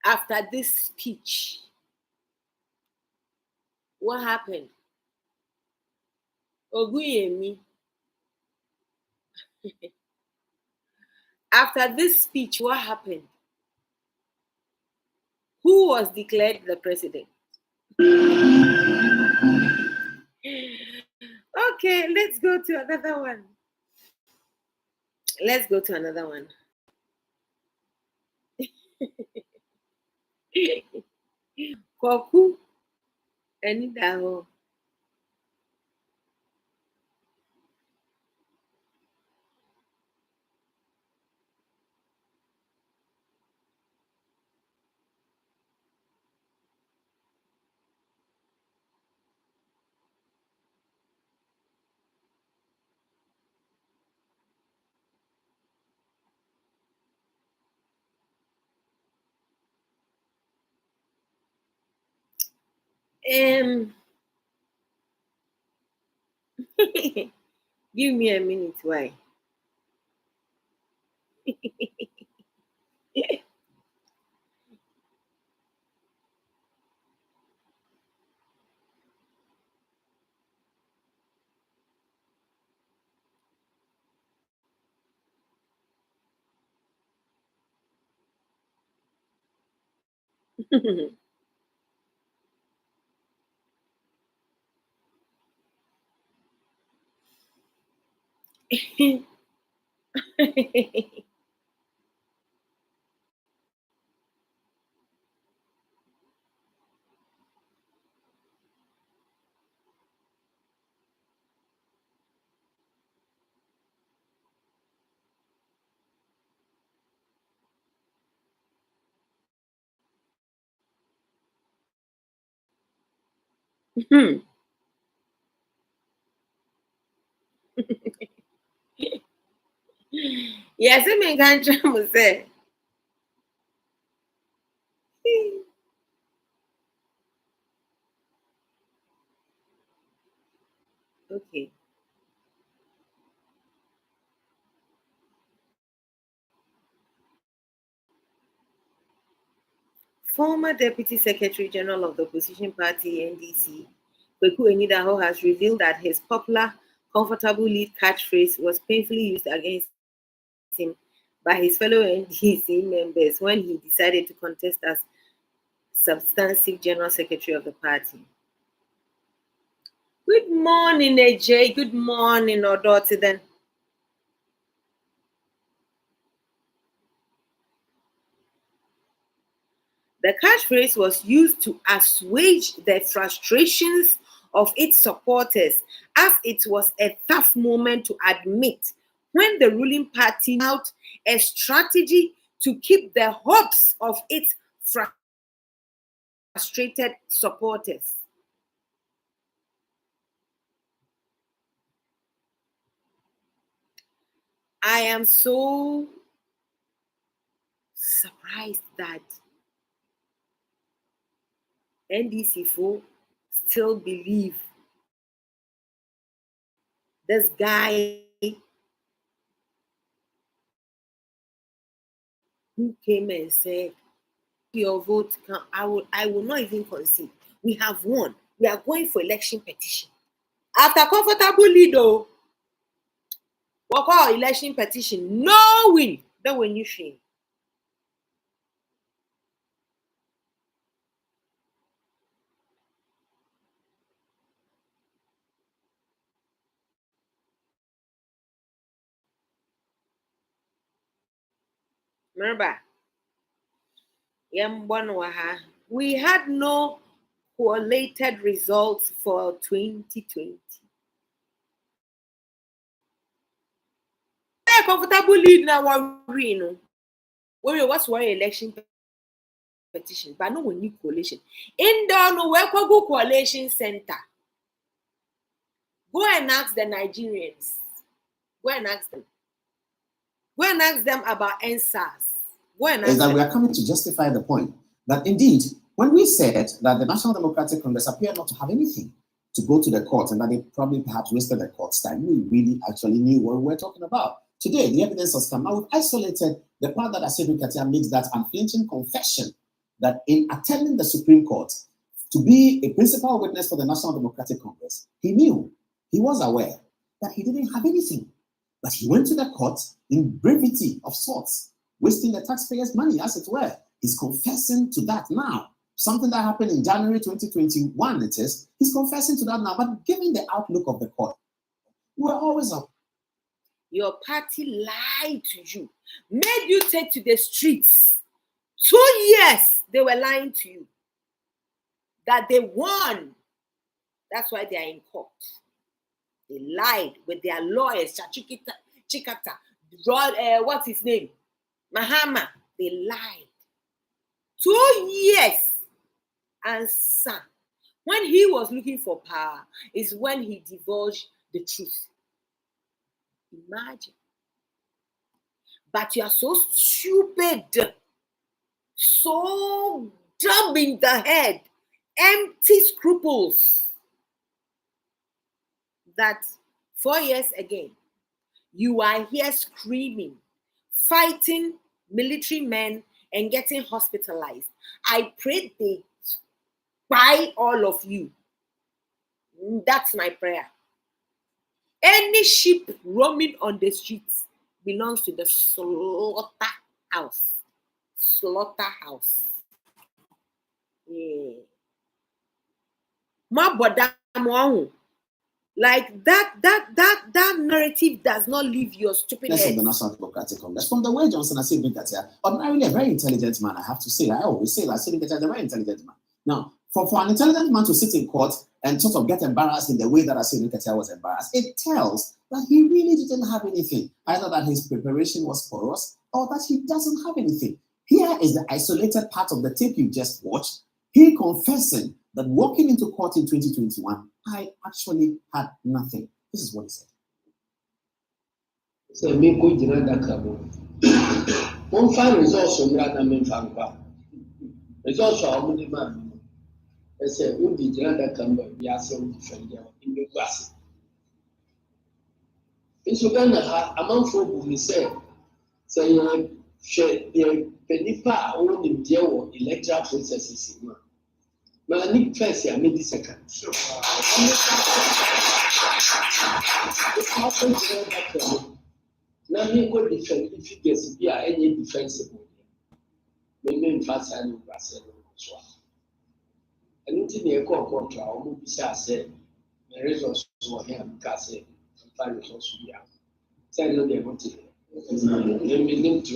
after this speech. What happened? Oguyemi. After this speech, what happened? Who was declared the president? Okay, let's go to another one. Let's go to another one. Koku Enidaho. Give me a minute, why? Yes, I mean, can't say. Okay. Former Deputy Secretary General of the opposition party NDC, Kweku Enidaho, has revealed that his popular "comfortable lead" catchphrase was painfully used against him by his fellow NDC members when he decided to contest as substantive General Secretary of the party. Good morning, AJ. Good morning, Odoti then. The catchphrase was used to assuage the frustrations of its supporters, as it was a tough moment to admit when the ruling party out a strategy to keep the hopes of its frustrated supporters. I am so surprised that NDC4 still believe this guy who came and said, your vote I will not even concede. We have won. We are going for election petition. After comfortable lead, though, we call election petition. No win. Then when you shame. Remember, we had no correlated results for 2020. Comfortable lead now, what's why election petition, but no one new coalition. In the where go coalition center. Go and ask the Nigerians. Go and ask them. Go and ask them about NSAS. Go and ask
is that
them.
we are coming to justify the point that indeed, when we said that the National Democratic Congress appeared not to have anything to go to the court and that they probably perhaps wasted the court's time, we really actually knew what we were talking about. Today, the evidence has come out. We've isolated the part that Aseidu Nketia makes that unflinching confession that in attending the Supreme Court to be a principal witness for the National Democratic Congress, he knew, he was aware that he didn't have anything. But he went to the court in brevity of sorts, wasting the taxpayers' money, as it were. He's confessing to that now. Something that happened in January 2021, it is. He's confessing to that now. But given the outlook of the court, we're always up.
Your party lied to you, made you take to the streets. 2 years they were lying to you that they won. That's why they are in court. They lied with their lawyers, Chikata, what's his name? Mahama. They lied. 2 years. And son, when he was looking for power, is when he divulged the truth. Imagine. But you are so stupid, so dumb in the head, empty scruples, that 4 years again, you are here screaming, fighting military men and getting hospitalized. I pray they buy all of you. That's my prayer. Any sheep roaming on the streets belongs to the slaughterhouse. Slaughterhouse. Yeah. Like that narrative does not leave your stupid head.
Of the National Democratic Congress. From the way Johnson Aseidu Nketia, ordinarily a very intelligent man, I have to say. I always say that Aseidu Nketia is a very intelligent man. Now, for an intelligent man to sit in court and sort of get embarrassed in the way that Aseidu Nketia was embarrassed, it tells that he really didn't have anything. Either that his preparation was porous or that he doesn't have anything. Here is the isolated part of the tape you just watched. He confessing that walking into court in 2021, I actually had nothing. This is what he said.
So me go jina da kabo. One find results on that me fanfa. Results are on the man. I say undi jina da kabo ya se defend ya in the class. In Uganda ha amanfo bu mi say you share the penipa o ni dia wo electoral processes ma. Ma ni first ya me di second. Now, me go defend the figures be any defensible. Me fast and Brazil. And until the court trial, we say the results were here because the results we have. Say no, they want to. They mean to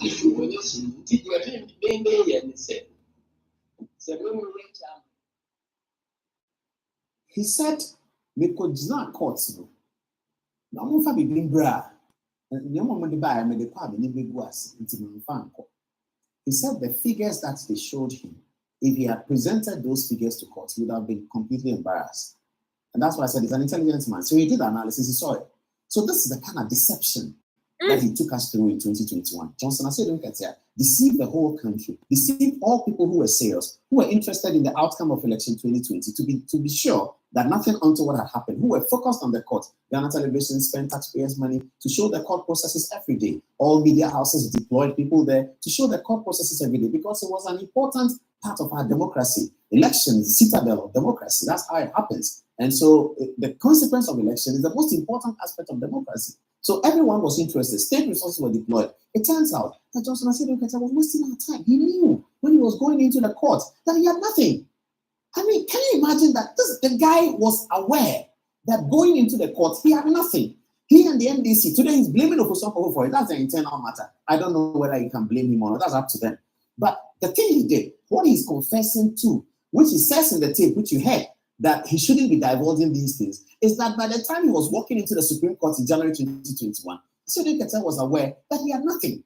if you will see, did you have been say?
He said, because not courts. Now, I'm going to be bra. And the moment the buyer made the pub in the big was into the fan. He said the figures that they showed him, if he had presented those figures to court, he would have been completely embarrassed. And that's why I said he's an intelligent man. So he did the analysis, he saw it. So this is the kind of deception that he took us through in 2021. Johnson Aseidu Nketia deceived the whole country, deceived all people who were serious, who were interested in the outcome of election 2020, to be sure that nothing untoward had happened, who were focused on the court. Ghana Television spent taxpayers' money to show the court processes every day. All media houses deployed people there to show the court processes every day because it was an important part of our democracy. Election is the citadel of democracy. That's how it happens. And so the consequence of election is the most important aspect of democracy. So everyone was interested. State resources were deployed. It turns out that Johnson Aseidu Nketia was wasting our time. He knew when he was going into the court that he had nothing. I mean, can you imagine that the guy was aware that going into the court, he had nothing. He and the NDC, today he's blaming Ofosuwafo for it. That's an internal matter. I don't know whether you can blame him or not. That's up to them. But the thing he did, what he's confessing to, which he says in the tape, which you heard, that he shouldn't be divulging these things, is that by the time he was walking into the Supreme Court in January 2021, Aseidu Nketia was aware that he had nothing.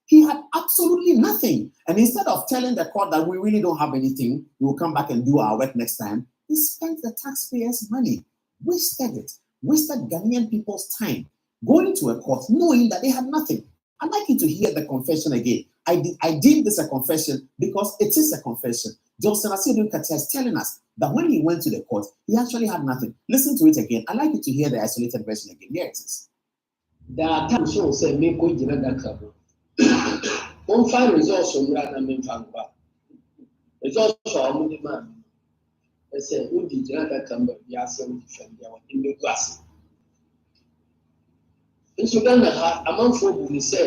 He had absolutely nothing. And instead of telling the court that we really don't have anything, we will come back and do our work next time, he spent the taxpayers' money, wasted it, wasted Ghanaian people's time, going to a court knowing that they had nothing. I'd like you to hear the confession again. I deem this a confession because it is a confession. Johnson Aseidu Nketia is telling us that when he went to the court, he actually had nothing. Listen to it again. I'd like you to hear the isolated version again. Here it is.
There are times when say me go jina da kabo. One find results on that and me fanfa. Results are on the man. I say undi jina da kabo ya se defend ya in the class. nso Ghana ha amanfoɔ bu ne sɛ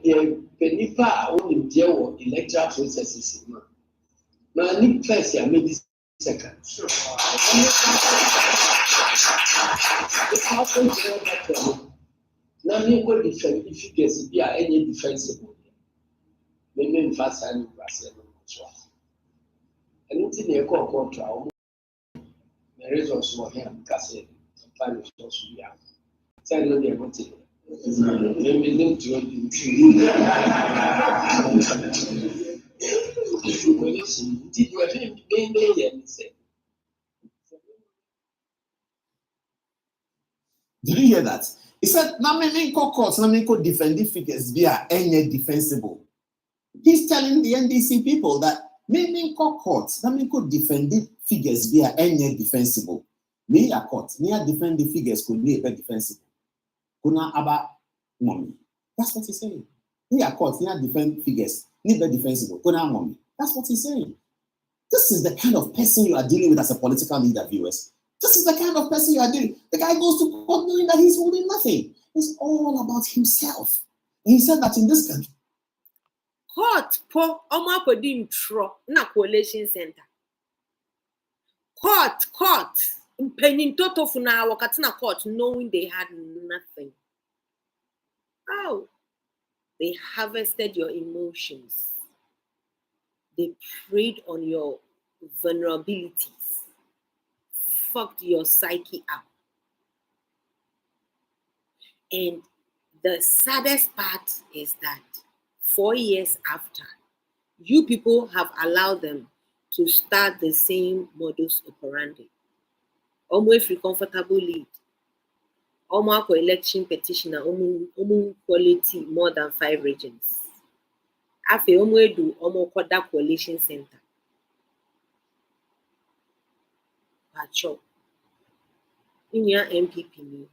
yɛhwɛ nipa a wɔnim deɛ wɔ electoral processes mu na ne first a mɛdi second. Na menkɔ defend figures bi a ɛnyɛ defensible meme mfa saa ne nkurasɛ no so a ɛno nti na ɛkɔ kɔɔto a wɔn na results wɔ he a meka sɛ mfa results bi a sɛ no deɛ mote menim turo di nti
Did you hear that? He said, Naminko courts, Naminko defending figures via any defensible. He's telling the NDC people that Naminko courts, Naminko defending figures via any defensible. Me a court, near defending figures could be a defensible. Kuna aba mommy. That's what he's saying. Me a court, near defend figures, need be defensible. Kuna mommy. That's what he's saying. This is the kind of person you are dealing with as a political leader, viewers. This is the kind of person you are dealing. The guy goes to court knowing that he's holding nothing. It's all about himself. And he said that in this country.
Court po omo intro na coalition center. Court penny toto funa wakatina court knowing they had nothing. Oh, they harvested your emotions. They preyed on your vulnerabilities. Fucked your psyche up. And the saddest part is that 4 years after, you people have allowed them to start the same modus operandi. Almost free comfortable lead. Almost election petitioner, almost quality more than 5 regions. After almost do almost that coalition center. Pacho. In your MPP,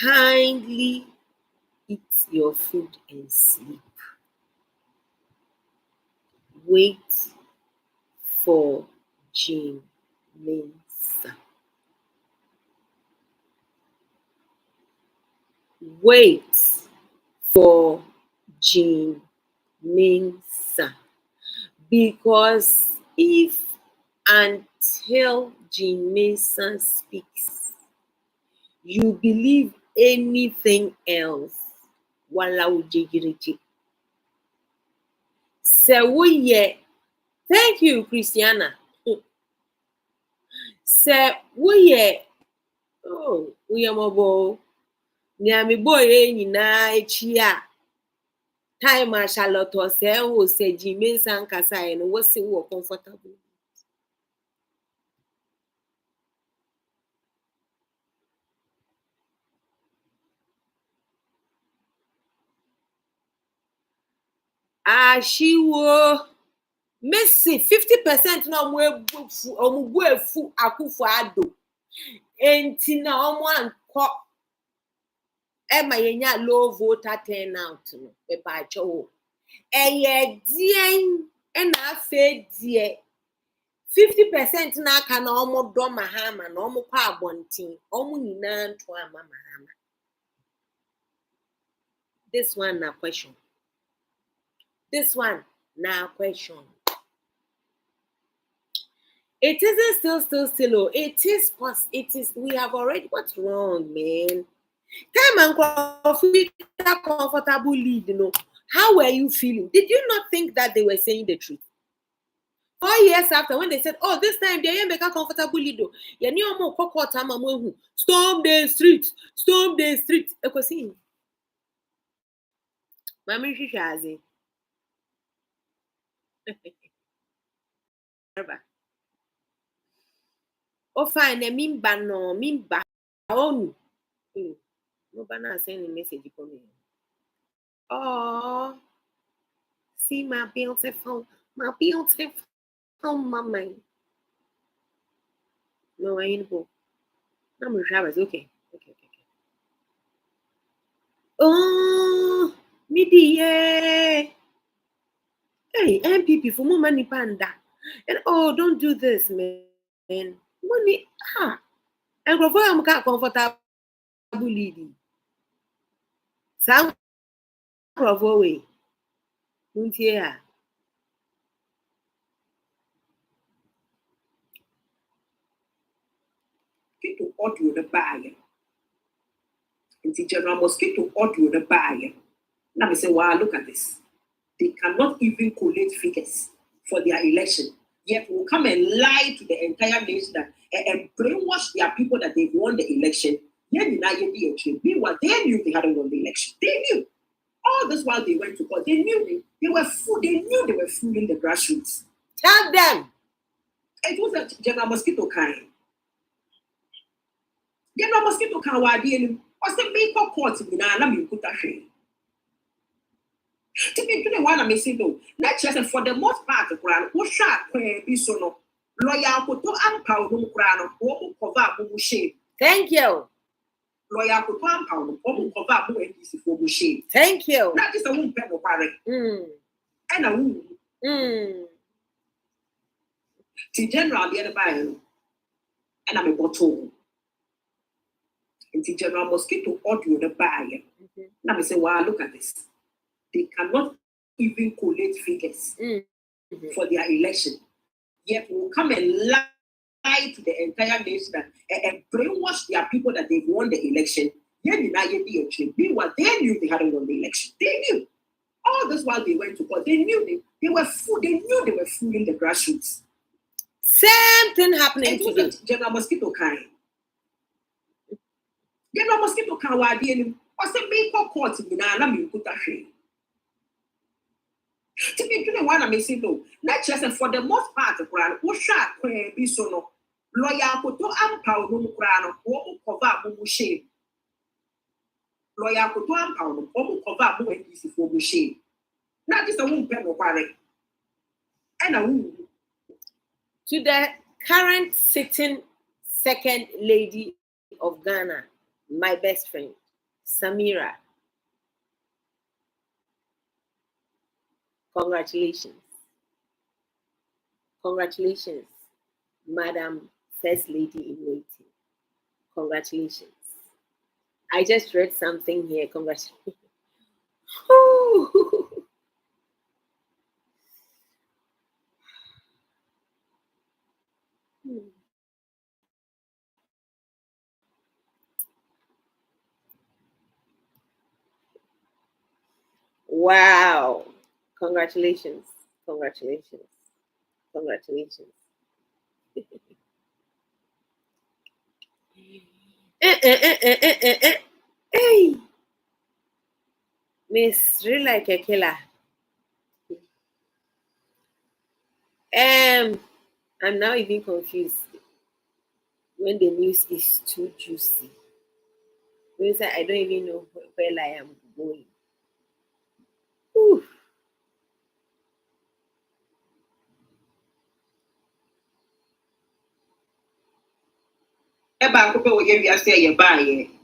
kindly eat your food and sleep. Wait for Jean Mensah. Wait for Jean Mensah. Because if until Jean Mensah speaks, you believe anything else, so yeah, thank you, Christiana. So we oh, we are mobile. Niami boy, na chia. Time I Charlotte or say, who said Jimmy Sankasa and was so comfortable. She will Messi 50% no more fu akufu ado. Enti na omo anko ma yenya low voter turnout no be ba cho. Eye dien na afa die 50% na aka na omo do mahama na omo kwa abontin omo nyina nto ama mahama. This one na question. This one now question. It isn't still. It is. We have already. What's wrong, man? Time and coffee, comfortable lead. You know, how were you feeling? Did you not think that they were saying the truth? 4 years after, when they said, "Oh, this time they ain't make a comfortable lead." You know, more storm the street, storm the street. Ekosi, Mami Shishazi. Oh, fine, mimba. Oh, no, banana send a message for me. Oh, see my beautiful mama. No, I ain't go. I'm Travis. Okay. Oh, midi, hey, MPP for more money panda. And oh, don't do this, man. Money, And I'm comfortable leading. Some way. Here.
Mosquito audio the buyer. And the general mosquito audio the buyer. Now I say, wow, look at this. They cannot even collate figures for their election. Yet will come and lie to the entire nation that and brainwash their people that they've won the election. Meanwhile, they knew they hadn't won the election. They knew. All this while they went to court, they knew they were fooling the grassroots.
Tell them.
It was a general mosquito kind. General mosquito kind was the maker court in the to be doing one, I may say no. Not just for the most part, the crown, who shall be so no. Loyal to unpound crown, or cover shame.
Thank you.
Loyal to unpound, or cover for shame.
Thank you.
That is a wound pen of parent. And a wound. To general the other bio, and I'm a bottle. And to general mosquito audio the buyer. Now I say, wow, look at this. They cannot even collate figures for their election. Yet will come and lie to the entire nation and brainwash their people that they've won the election. Meanwhile, they knew they hadn't won the election. They knew. All this while they went to court, they knew they were fooling the grassroots.
Same thing happening today.
General mosquito kind. General mosquito kind was the maker court in the to be doing one, I may say no. Not just for the most part, the crown, who shall be so no. Loyal to unpound crown, or cover shame. Loyal to unpound, or cover for shame. Not just a wound pen of parent. And a wound.
To the current sitting second lady of Ghana, my best friend, Samira. Congratulations. Congratulations, Madam First Lady in Waiting. Congratulations. I just read something here. Congratulations. Wow. Congratulations. Congratulations. Congratulations. Hey. Miss Real Like a Killer. I'm now even confused when the news is too juicy. Means I don't even know where I am going. Whew.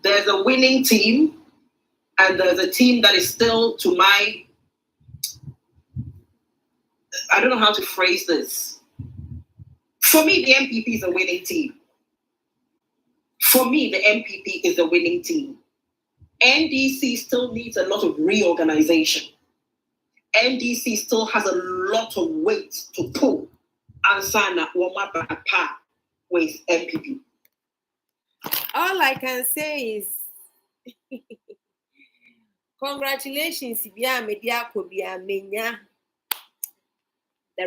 There's a winning team, and there's a team that is still to my. I don't know how to phrase this. For me, the MPP is a winning team. For me, the MPP is a winning team. NDC still needs a lot of reorganization. NDC still has a lot of weight to pull and sign up with MPP.
All I can say is congratulations, the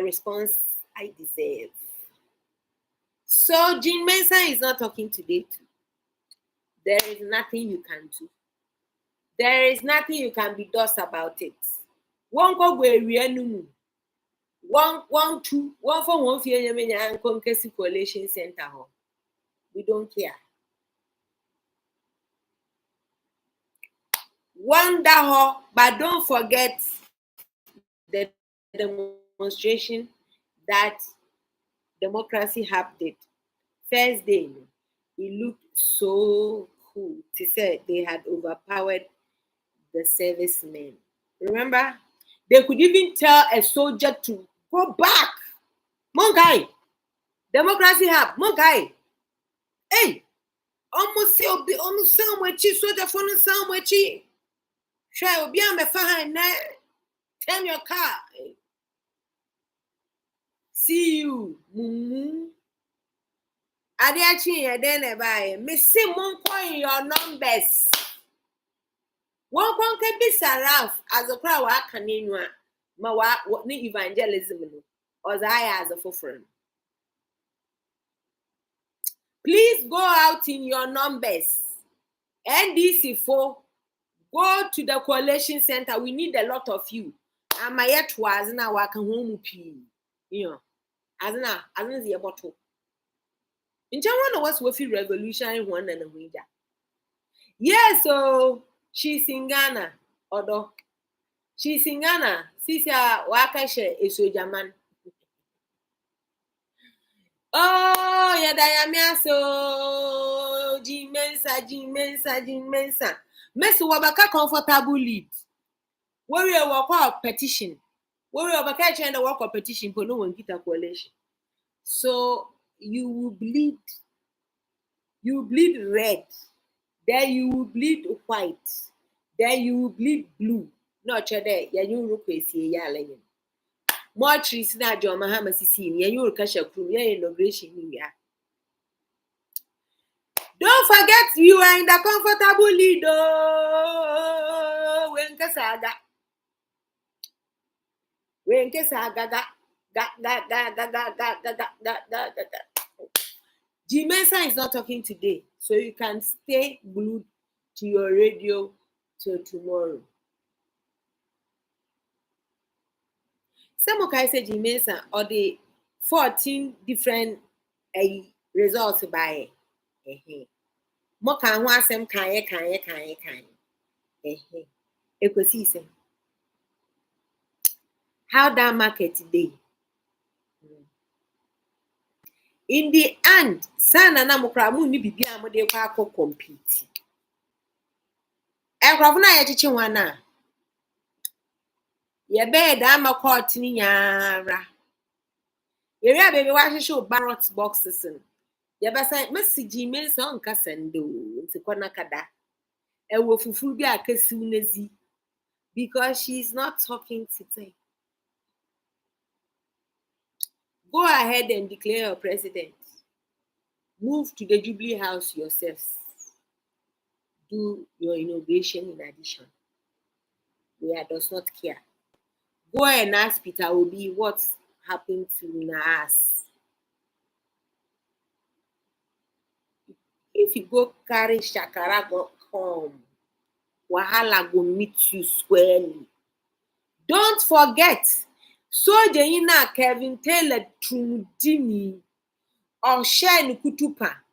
response I deserve. So Jean Mensah is not talking today too. There is nothing you can do. There is nothing you can be does about it. One go we one two one for one fear and coalition center. We don't care. Wonder, but don't forget the demonstration that Democracy Hub did. First day, it looked so cool. They said they had overpowered the servicemen. Remember? They could even tell a soldier to go back. Mongai. Democracy Hub. Mongai. Hey. almost say obi onu samwachi so the phone samwachi shall obi am behind na turn your car. See you mumu adiachi ye den e bae me see mon coin your numbers one kon ke bi saraf as a crowd wa kanenu a ma wa ni evangelism no or as a friend. Please go out in your numbers. NDC4, go to the coalition center. We need a lot of you. And my yet was now working home. You know, as the bottle. In China was with revolutionary one and a winter. Yes, so she's in Ghana. Although she's in Ghana. Sisa Wakashe is so German. Oh, yeah, Diamia so Mensah. Mensah wabaka comfortable lead. Worry about work petition. Worry about catching the work of petition for no one get a coalition. So you will bleed. You will bleed red. Then you will bleed white. Then you will bleed blue. Not there. You look see ya. More trees na John Mahama Sisi, you will catch a crew, inauguration. Don't forget you are in the comfortable lead. When Mensah is not talking today, so you can stay glued to your radio till tomorrow. Some can say Mensah or the 14 different results by more can want some can. How that market today? In the end, sana na mokramu ni bibi amode kwa akọ compete. Ekrofo na ye chichi wana. Ye be da ma court ni nyara. Ye ria baby wa hwehwe ballot boxes. Ye be say message Mensah nka sendo nti kona kada. E wo fufuru bi akasi unazi because she's not talking today. Go ahead and declare your president. Move to the Jubilee House yourselves. Do your inauguration in addition. We does not care. Go and ask Peter Obi what happened to Nas. If you go carry Shakara go home, Wahala go meet you squarely. Don't forget, Sojaina Kevin Taylor Trumudini or Shen Kutupa.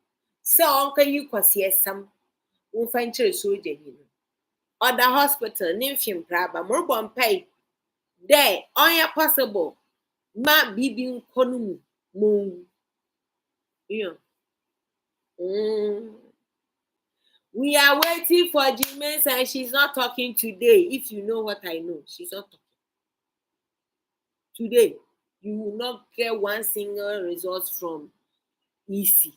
So uncle you kwasi some won find Soja. Or the hospital, Nymphium Praba, Morbon pay. There, on your possible, ma bibi konumu moon. We are waiting for Mensah and she's not talking today. If you know what I know, she's not talking. Today, you will not get one single result from EC.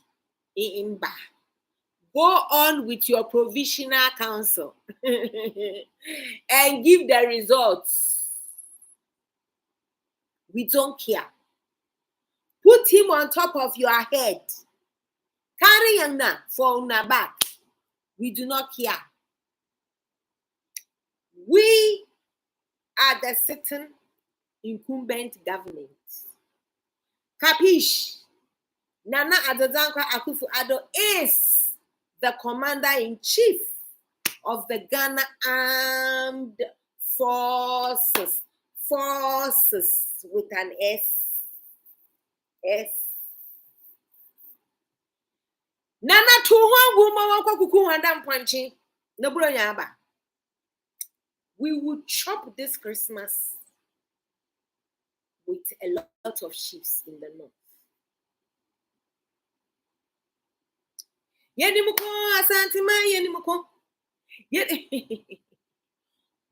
Go on with your provisional council and give the results. We don't care. Put him on top of your head. Carry him now for una back. We do not care. We are the sitting incumbent government. Capiche? Nana Addo Akufo-Addo is the commander-in-chief of the Ghana Armed Forces. Forces with an S. Nana we will chop this Christmas with a lot of sheep in the north. Yenimuko asantima yenimuko.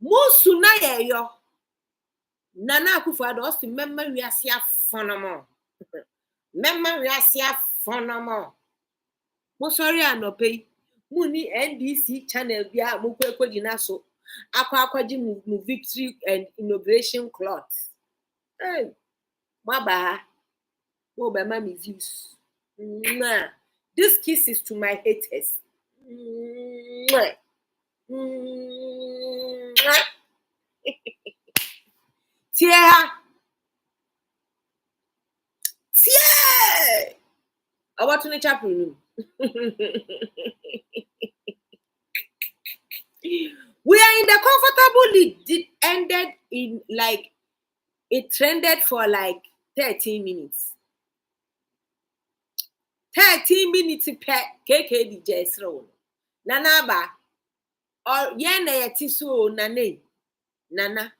Musuna yeyo. Nana Akufo-Addo osi memma wiase afonamo. Memma wiase afonamo. Mo sorry anope. Muni NDC channel bia mo kwekogina so. Akwaji mu victory and inauguration cloth. Hey, Maba. Mo be mami views. This kiss is to my haters. Tia. I want to the chapel room. We are in the comfortable lead. It ended in like it trended for like 13 minutes. 13 minutes per KKD Jesro. Nanaba or yena yetiso nane. Nana.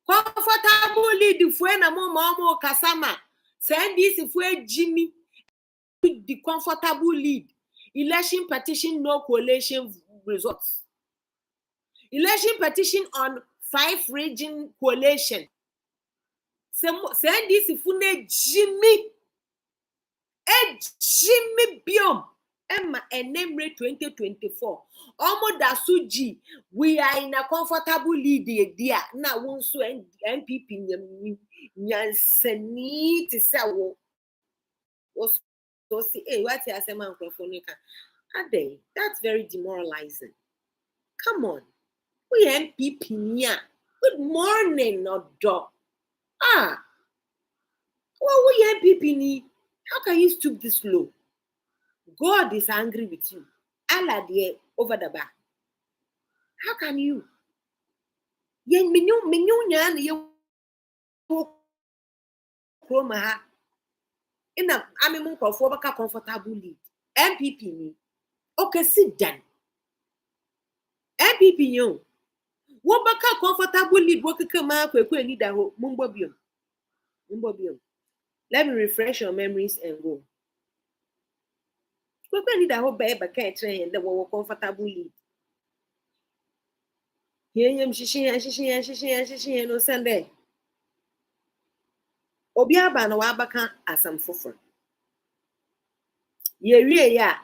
Comfortable lead if we na mo kasama. Send this if we Jimmy the comfortable lead. Election petition no coalition results. Election petition on 5 region coalition. Send this if we Jimmy biom. Emma and name 2024. Almost Dasuji, we are in a comfortable lead, dear. Now, one so MPP Nyansani to sell. So see, what's your microphone? Are they? That's very demoralizing. Come on, we MPP nya. Good morning, not dog. Well, we MPP ni. How can you stoop this low? God is angry with you. Allah there over the back. How can you? Yen menu nyan you chroma ha. In a amimum for comfortable lead. MPP ni. Okay, sit down. MPP you. What baka comfortable lead? What come out kwe need a mumbobium. Let me refresh your memories and go. We need a whole baby can't train that were comfortable lead. Here yam shishi no Sunday. Obiaba no wabaka asam fofo. Ye ya.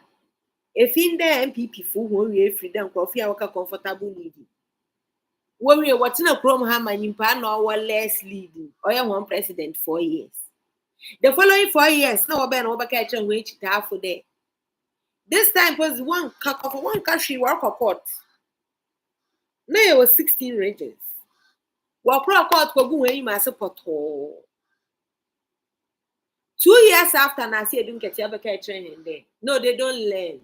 If in the MPP fu won we freedom coffee waka comfortable lead. When we what in a chrome hammer nimpa no or less leading or one president 4 years. The following 4 years, no ben overcatch and wait to have for day. This time was one country work court. Now it was 16 regions. Well, pro court go away my support. 2 years after Aseidu Nketia training there. No, they don't learn.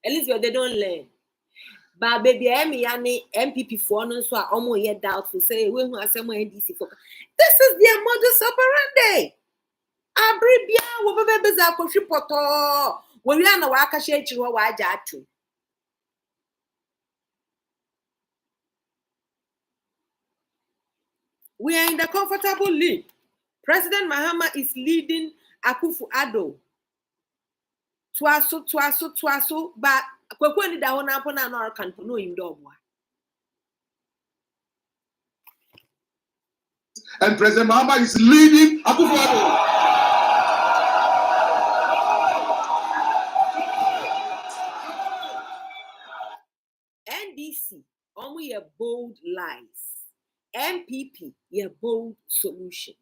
At least they don't learn. But baby, MPP for no so almost yet doubtful. Say we who are some NDC for. This is their modus operandi. Abribia wo bebe za ko hwipoto. We wi ana wa aka hye echi ho wa aja atu. We are in the comfortable lead. President Mahama is leading Akufo-Addo. Twaso, but kwekwe da hona pona na kan no imdo boa.
And President Mahama is leading Akufo-Addo.
NDC, only a bold lies. MPP, your bold solutions.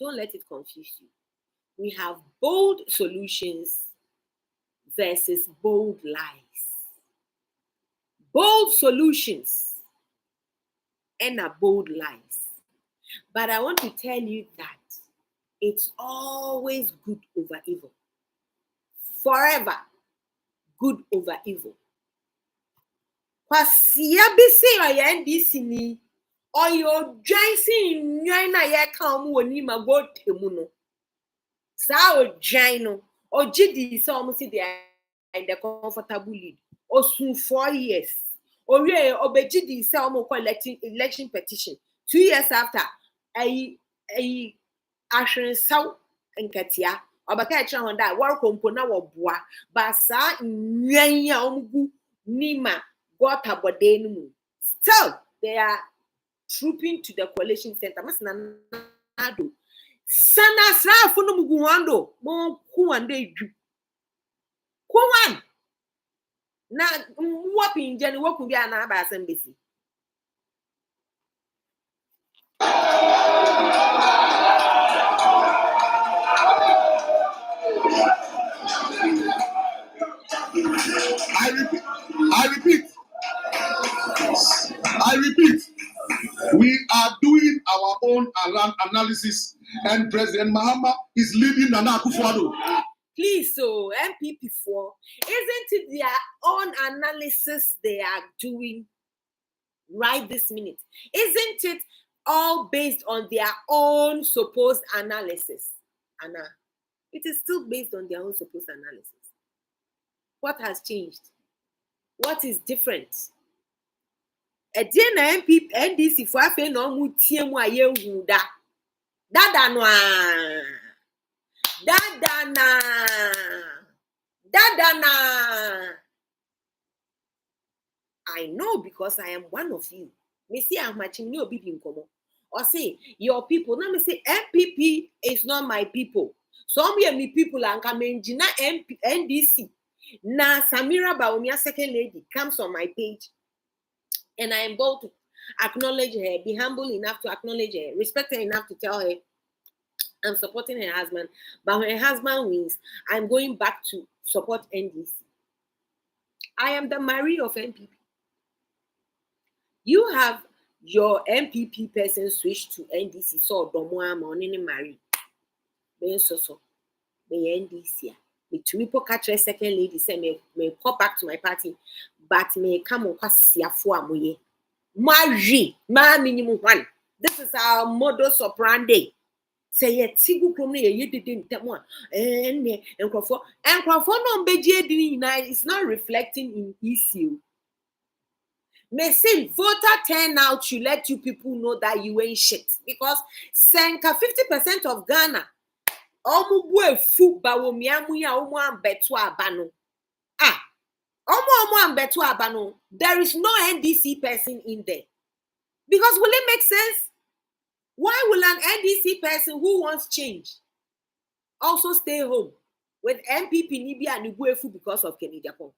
Don't let it confuse you. We have bold solutions versus bold lies. Bold solutions and a bold lies. But I want to tell you that it's always good over evil. Forever, good over evil. Kwasia bisi oya NDC ni oyo dwansi nwan na ye kan mu woni ma go temu no. Sa o dwan no ogidi se omo si dey in the comfortable lead. Osun 4 years. Owie obegidi se omo ko election petition. 2 years after Aseidu Nketia obaka e ho da war kompo na wo boa ba sa nwan ya omgu nima got about the still they are trooping to the coalition center. Sana srafu no muguando mo kuande Kuwan. Na wapin jeni woku bia na aba asembesi.
I repeat, we are doing our own analysis, and President Mahama is leading Nana Akufo-Addo.
Please, so MPP4, isn't it their own analysis they are doing right this minute? Isn't it all based on their own supposed analysis? Anna, it is still based on their own supposed analysis. What has changed? What is different? Ediana MP NDC for afe no mu tie mu aye hu da. Dada no a. Dada na. I know because I am one of you. Me see I'm matching you obi nkomo. Or say your people. Now me say MPP is not my people. Some of me people and come engineer NDC. Na Samira Bawumia second lady comes on my page. And I am bold to acknowledge her, be humble enough to acknowledge her, respect her enough to tell her I'm supporting her husband. But when her husband wins, I'm going back to support NDC. I am the Marie of MPP. You have your MPP person switch to NDC. So Domoa Monini Marie. So the NDC. Me to catch a second lady say me pop back to my party, but me come on kwasiafo amoye. Marie, ma minimum one. This is our modus operandi. Say ye tigu krom na ye didn't tell one. And Crawford no beje it's not reflecting in issue. May say voter turnout should let you people know that you ain't shit. Because 50% of Ghana there is no NDC person in there. Because will it make sense? Why will an NDC person who wants change also stay home with MPP Nibia and Ibuefu because of Kenny Japan?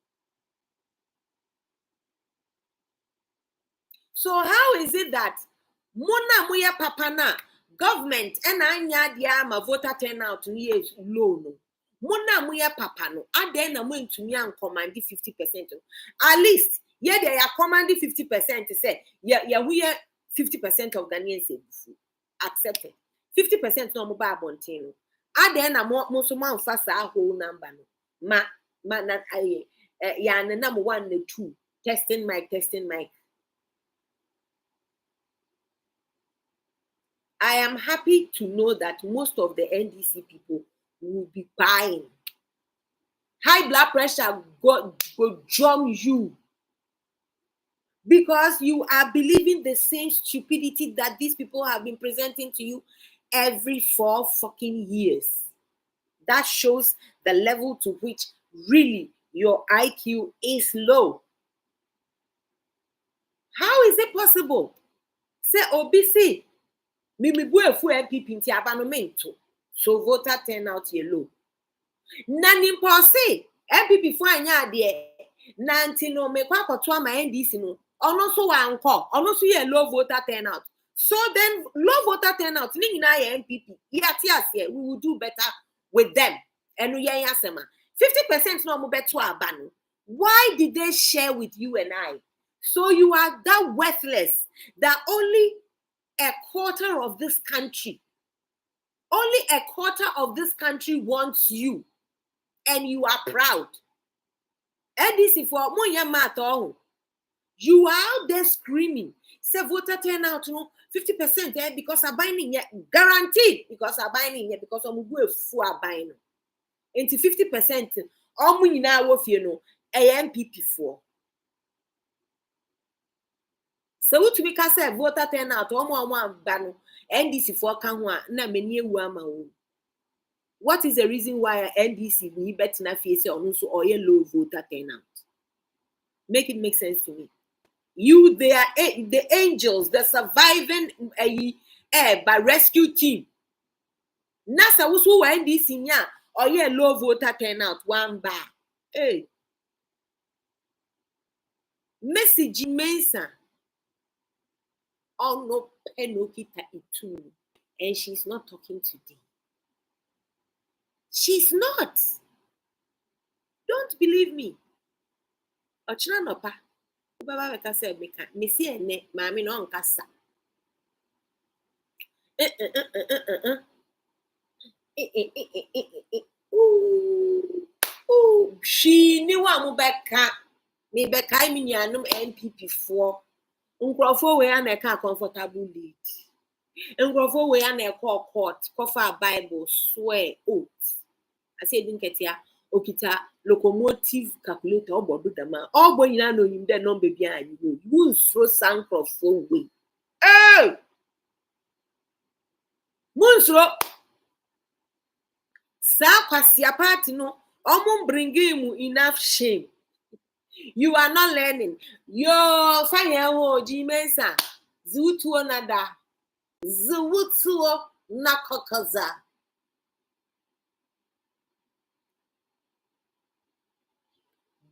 So how is it that Mona Muya Papana government and Anya Diama voter turnout years low no? Mona Muya Papano, and then I'm going to me and command 50%. At least, yeah, they are commanding 50% to say, yeah, we are 50% of Ghanaians accepted. 50% no mobile bontino. And then I'm most of fast a whole number. Ma na yeah, number 1 and 2. Testing mic. I am happy to know that most of the NDC people will be buying. High blood pressure go drum you. Because you are believing the same stupidity that these people have been presenting to you every 4 fucking years. That shows the level to which really your IQ is low. How is it possible? Say OBC. So voter turnout low. Nani pose MPP for anya de nanti no me kwa kotwa ma NDC no ono so wa nko ono so ye low voter turnout. So then low voter turnout ni nyina ye MPP we will do better with them. Enu ye yasema 50% no mo beto aba no. Why did they share with you and I? So you are that worthless that only a quarter of this country wants you, and you are proud. NDC for you are out there screaming, say voter turnout, 50% because I'm buying it, guaranteed because I'm buying it because I'm going for buying into 50%. MPP4. So what we can say voter turnout NDC for Kanwa na many wama. What is the reason why NDC need better na face on so or low voter turnout? Make it make sense to me. You they are the angels, the surviving by rescue team. Nasa who NDC nya or low voter turnout 1 bar. Hey, message Mensah on no penokita itu, and she's not talking today. She's not. Don't believe me. Ochina nopa. Baba beka say meka mesi ene maami no nkasa. She knew wa beka. Me beka mi nuanum NPP for. Nkrofo we na eka comfortable lead. Nkrofo we na eka court, cover Bible, swear oath. Aseidu Nketia okita locomotive calculator obodo dama. Ogbo nyina no yim de number bia anyi go. You throw sankrofo we. Hey! Munsro sa kwasia party no omo bringing mu enough shame. You are not learning. Yo fire ho Mensah zutuo nada zutuo nakokaza.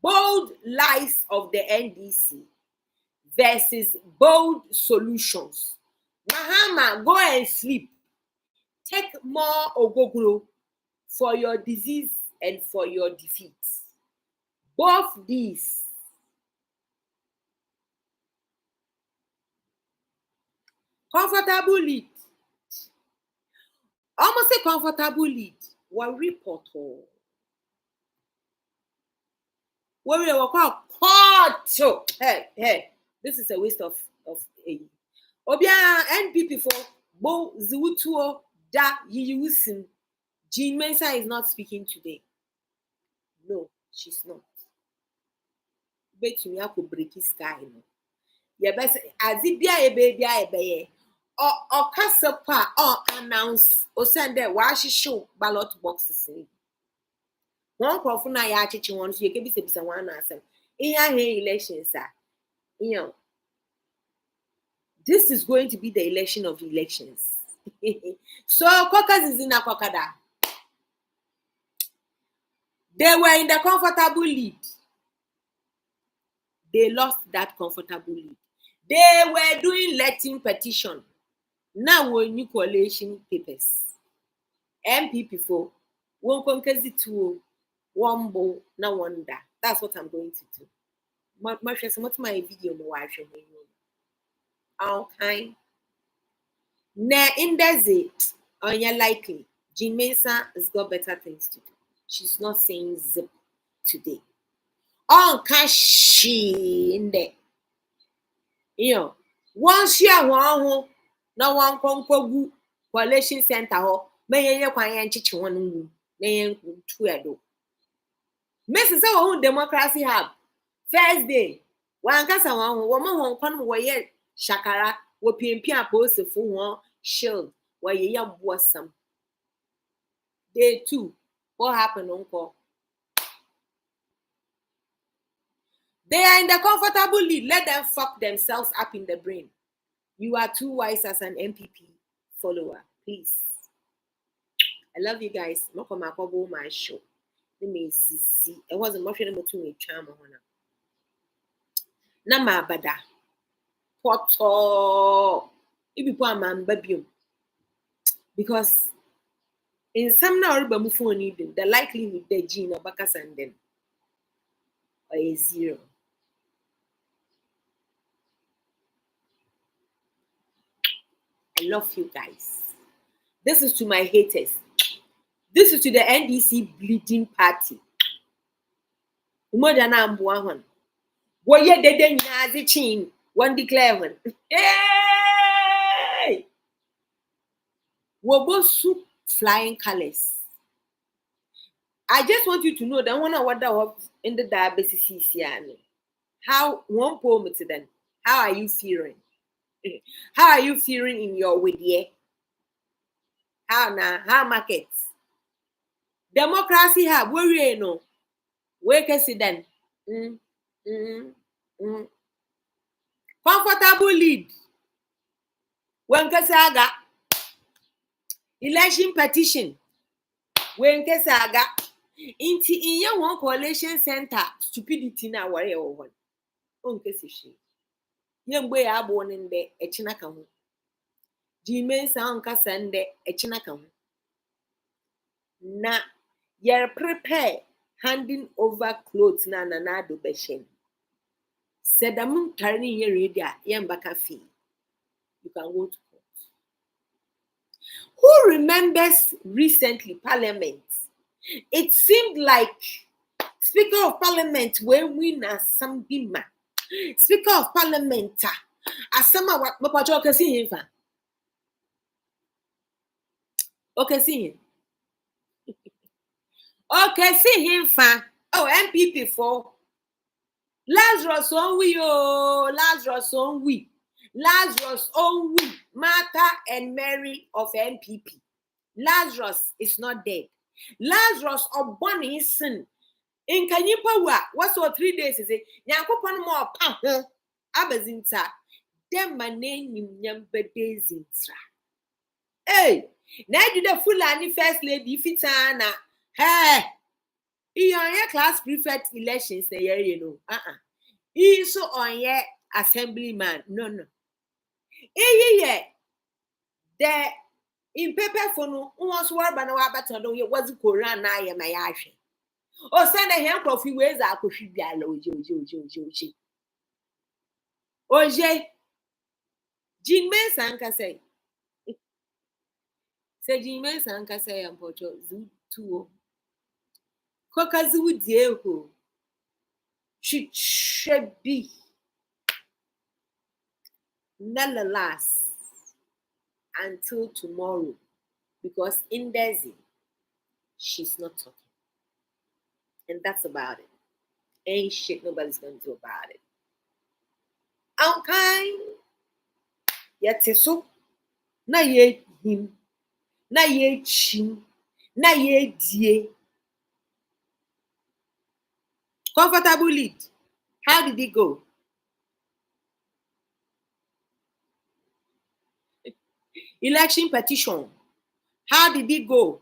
Bold lies of the NDC versus bold solutions. Mahama, go and sleep. Take more ogogoro for your disease and for your defeat. Both these. Comfortable lead. Almost a comfortable lead. One report. Where we were called court. Hey. This is a waste of a. Obia NPP for Bo Zutuo da Yiyusim. Mensah is not speaking today. No, she's not. Bet me I could break his sky. Yeah, but as it be a baby, or Casapa or announce or send there why she show ballot boxes. One crofuna ya chichi ones you can be say one answer. In your elections, sir. You know, this is going to be the election of elections. So caucus is in a caucada. They were in the comfortable lead. They lost that comfortable lead. They were doing election petition. Now we're new coalition papers. MPP for one conquest two, one bow, no wonder. That's what I'm going to do. My video, okay. Now in the likely, Mensah has got better things to do. She's not saying zip today. On cash in there. You know, once you are one, no one conquer coalition center, may you quiet chichi one, may you two. Mrs. Our democracy hub. First day, one casa one woman won't come away shakara, will pimp post for one shield where you young was some. Day two, what happened, uncle? They are in the comfortable lead. Let them fuck themselves up in the brain. You are too wise as an MPP follower. Please. I love you guys. My show. Let me see. It wasn't much of a charm. Nama bada. Poto. If you put a man baby. Because in some now, the likelihood the gene or Bacchus and then a zero. I love you guys. This is to my haters. This is to the NDC bleeding party. More than I'm one. What ye did the chin one declare one. Hey! We're both soup flying colors. I just want you to know that one of what that in the diabetes is here. How one poem to them. How are you feeling? How are you feeling in your way? How now? How markets? Democracy have where you know. Where can see then? Comfortable lead. When Kasaga election petition. When Kasaga Inti inye one coalition center stupidity na wari o one. Onkesi shi. Ye mgbe ya abo nde echina ka ho. Ji Mensah onkasa nde echina ka ho. Na you're prepare handing over clothes na do beshen. Said among turning your radio, yambaka fee. You can go to court. Who remembers recently Parliament? It seemed like Speaker of Parliament when we na some bima. Speaker of Parliament as some of what Papa can see him. Okay, see him. Okay, see him fan. Oh, MPP for Lazarus on we oh Lazarus on we. Lazarus on we. Martha and Mary of MPP. Lazarus is not dead. Lazarus of Bonnie sin. In Kanyipawa, what's what 3 days is it? Yankopon more pa abazinta. Dem mane nyambedezintra. Hey, now you the full first lady fitana. Hey, your class prefect elections the year you know. He so on your assemblyman. No. Yeah. The in paper for no was war by no abaton was Koran na ya my action. Oh, send a hand of ways I could be a low. Oje Jean Mensah say. Say Jean Mensah say and Porto Zoo 2. Cocazu Diego should be nonetheless until tomorrow because in Desi she's not talking. And that's about it. Ain't shit nobody's gonna do about it. Okay. Yet so na ye him, na ye chin, na ye die. Comfortable lead. How did it go? Election petition. How did it go?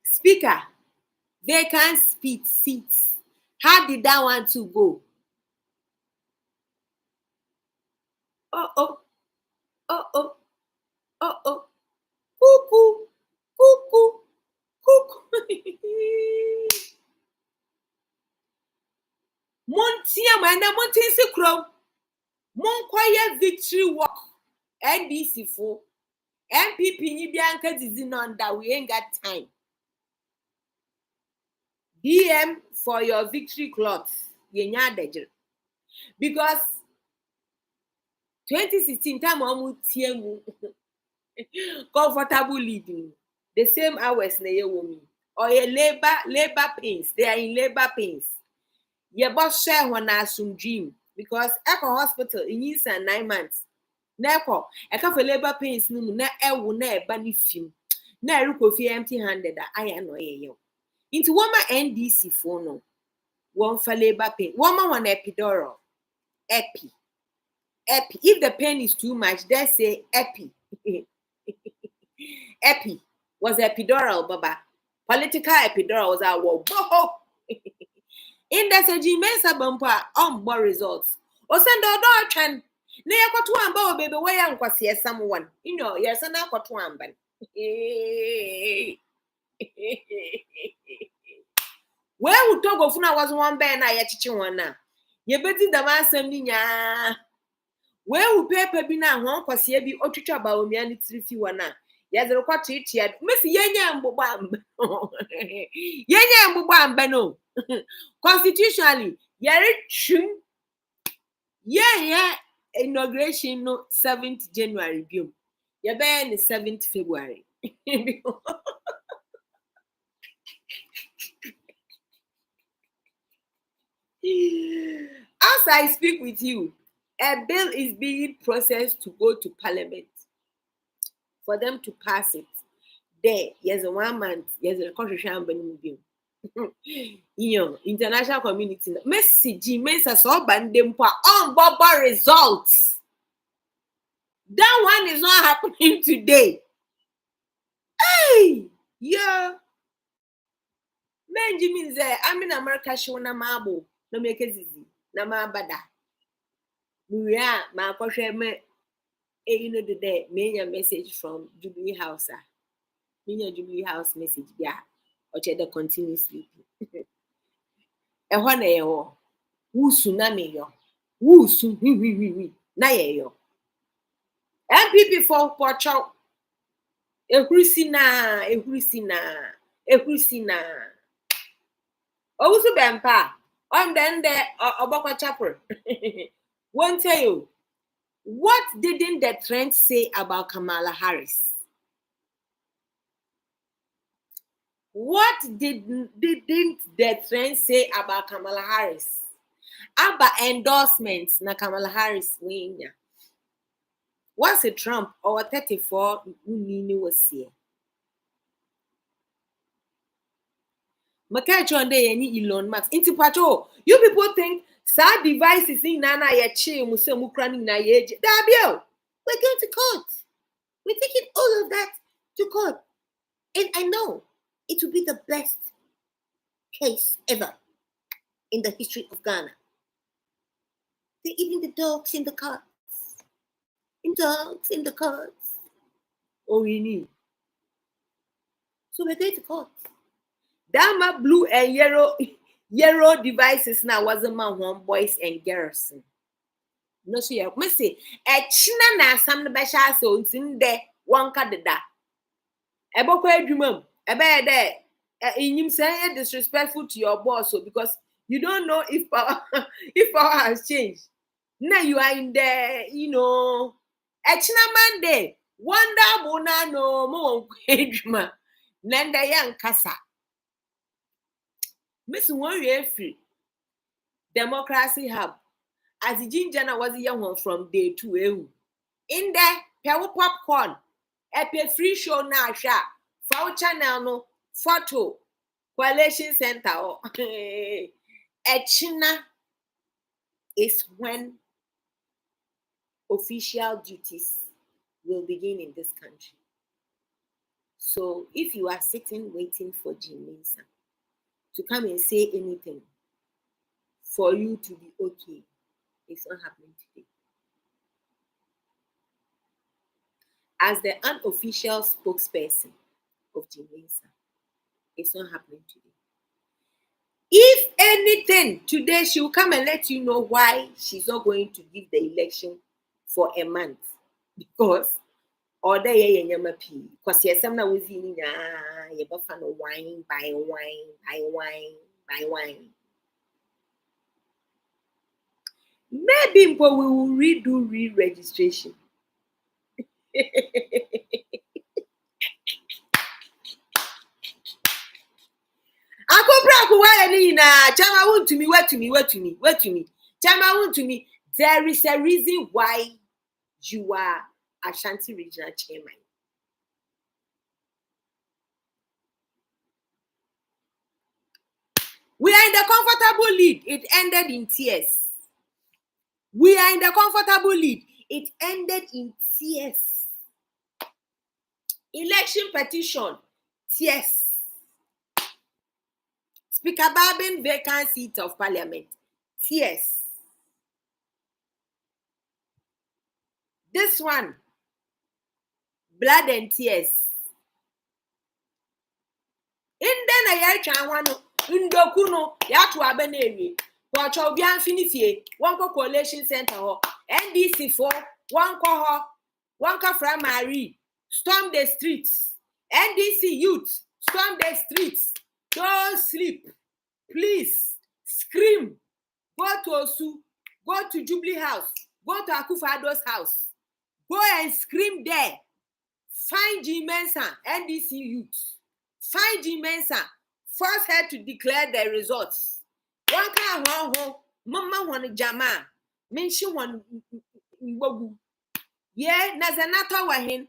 Speaker, vacant seats. How did that one to go? Oh. Cuckoo. Montia man, Montin Sikro. Monquire victory walk. NDC for MPP Nibianka is on that we ain't got time. DM for your victory cloth. Because 2016 time almost comfortable leading. The same hours na woman. Or your labor pains. They are in labor pains. Your boss share one assume dream. Because Echo Hospital in years and 9 months. Neko, Echo for labor pains no na ewu na ebani film. Na eruko fi empty handed that I know ye. Into woman NDC for no. One for labor pain. Woman one epidural. Epi. If the pain is too much, they say epi. Epi was epidural, Baba. Political epidural was our war. In the Aseidu Mensah bumper on more results. Or send our dog trend. Near Cotuan bow, baby, where I'm quite see someone. You know, yes, and now Cotuan ban. Where would talk of when I was one band I teaching one now? You better the man sending ya. Where would paper be now? One cause ye be otricha about me and it's 3-1. Yes, the record treat yet. Miss Yenya and Bobam. Yenya and Bobam Beno. Constitutionally, yeah, inauguration no 7th January. You're the 7th February. As I speak with you, a bill is being processed to go to Parliament for them to pass it. There, yes, 1 month, yes, a constitution bill. International community. Mensah so bandem on Bobo results. That one is not happening today. Hey, yeah. Men Jimmy say, I'm in America show na mabo, no make it easy, na mabada. Yeah, my question me, you know, the day, me a message from Jubilee House. Me a Jubilee House message, yeah, or check the continuously. And one day, who tsunami yo, who soon, na yo. MPP for Pocho, a Husina. Also, Bampa, on then there, Obaka Chapel. Won't tell you, what didn't the trend say about Kamala Harris? What didn't the trend say about Kamala Harris? About endorsements na Kamala Harris win. Once a Trump or 34 was here. Makachon day any Elon Musk. Into patrol. You people think sad devices in Nana Yachi Musemukrani na yeji. Dabio. We're going to court. We're taking all of that to court. And I know it will be the best case ever in the history of Ghana. They're eating the dogs in the courts. Dogs in the courts. Oh, we need. So we're going to court. Dama blue and yellow devices now wasn't my one boys and girls. No, so you must say, a china na some the basha so it's in there one card that. A book dream, a bad there. In him saying disrespectful to your boss, so because you don't know if power has changed. Now you are in there, you know. A china man day. Wonder bona no more dreamer. Nanda young casa. Miss Warrior Free Democracy Hub as the ginger was a young one from day 2. In there, pew popcorn, a free show now, for channel no photo, coalition center. A China is when official duties will begin in this country. So if you are sitting waiting for Mensah to come and say anything for you to be okay, it's not happening today. As the unofficial spokesperson of Mensah, it's not happening today. If anything, today she will come and let you know why she's not going to give the election for a month. Because or the because yes, some now was in wine by wine. Maybe we will redo re-registration. Wait to me. There is a reason why you are Ashanti Regional Chairman. We are in the comfortable lead. It ended in tears. We are in the comfortable lead. It ended in tears. Election petition, tears. Speaker Babin vacant seat of parliament, tears. This one, blood and tears. In then a year chanwano, Indokuno, Yatu Abeneri, Pocho Bian Finifie, Wanko Coalition Center, NDC 4, Wanko, Wanka Framari, storm the streets. NDC youth, storm the streets. Don't sleep. Please scream. Go to Osu, go to Jubilee House, go to Akufo-Addo's house. Go and scream there. Find Mensah, NDC youth. Find Mensah. Force her to declare the results. One can Mama one jama. Mention one bogu. Yeah, Nazanata wahin.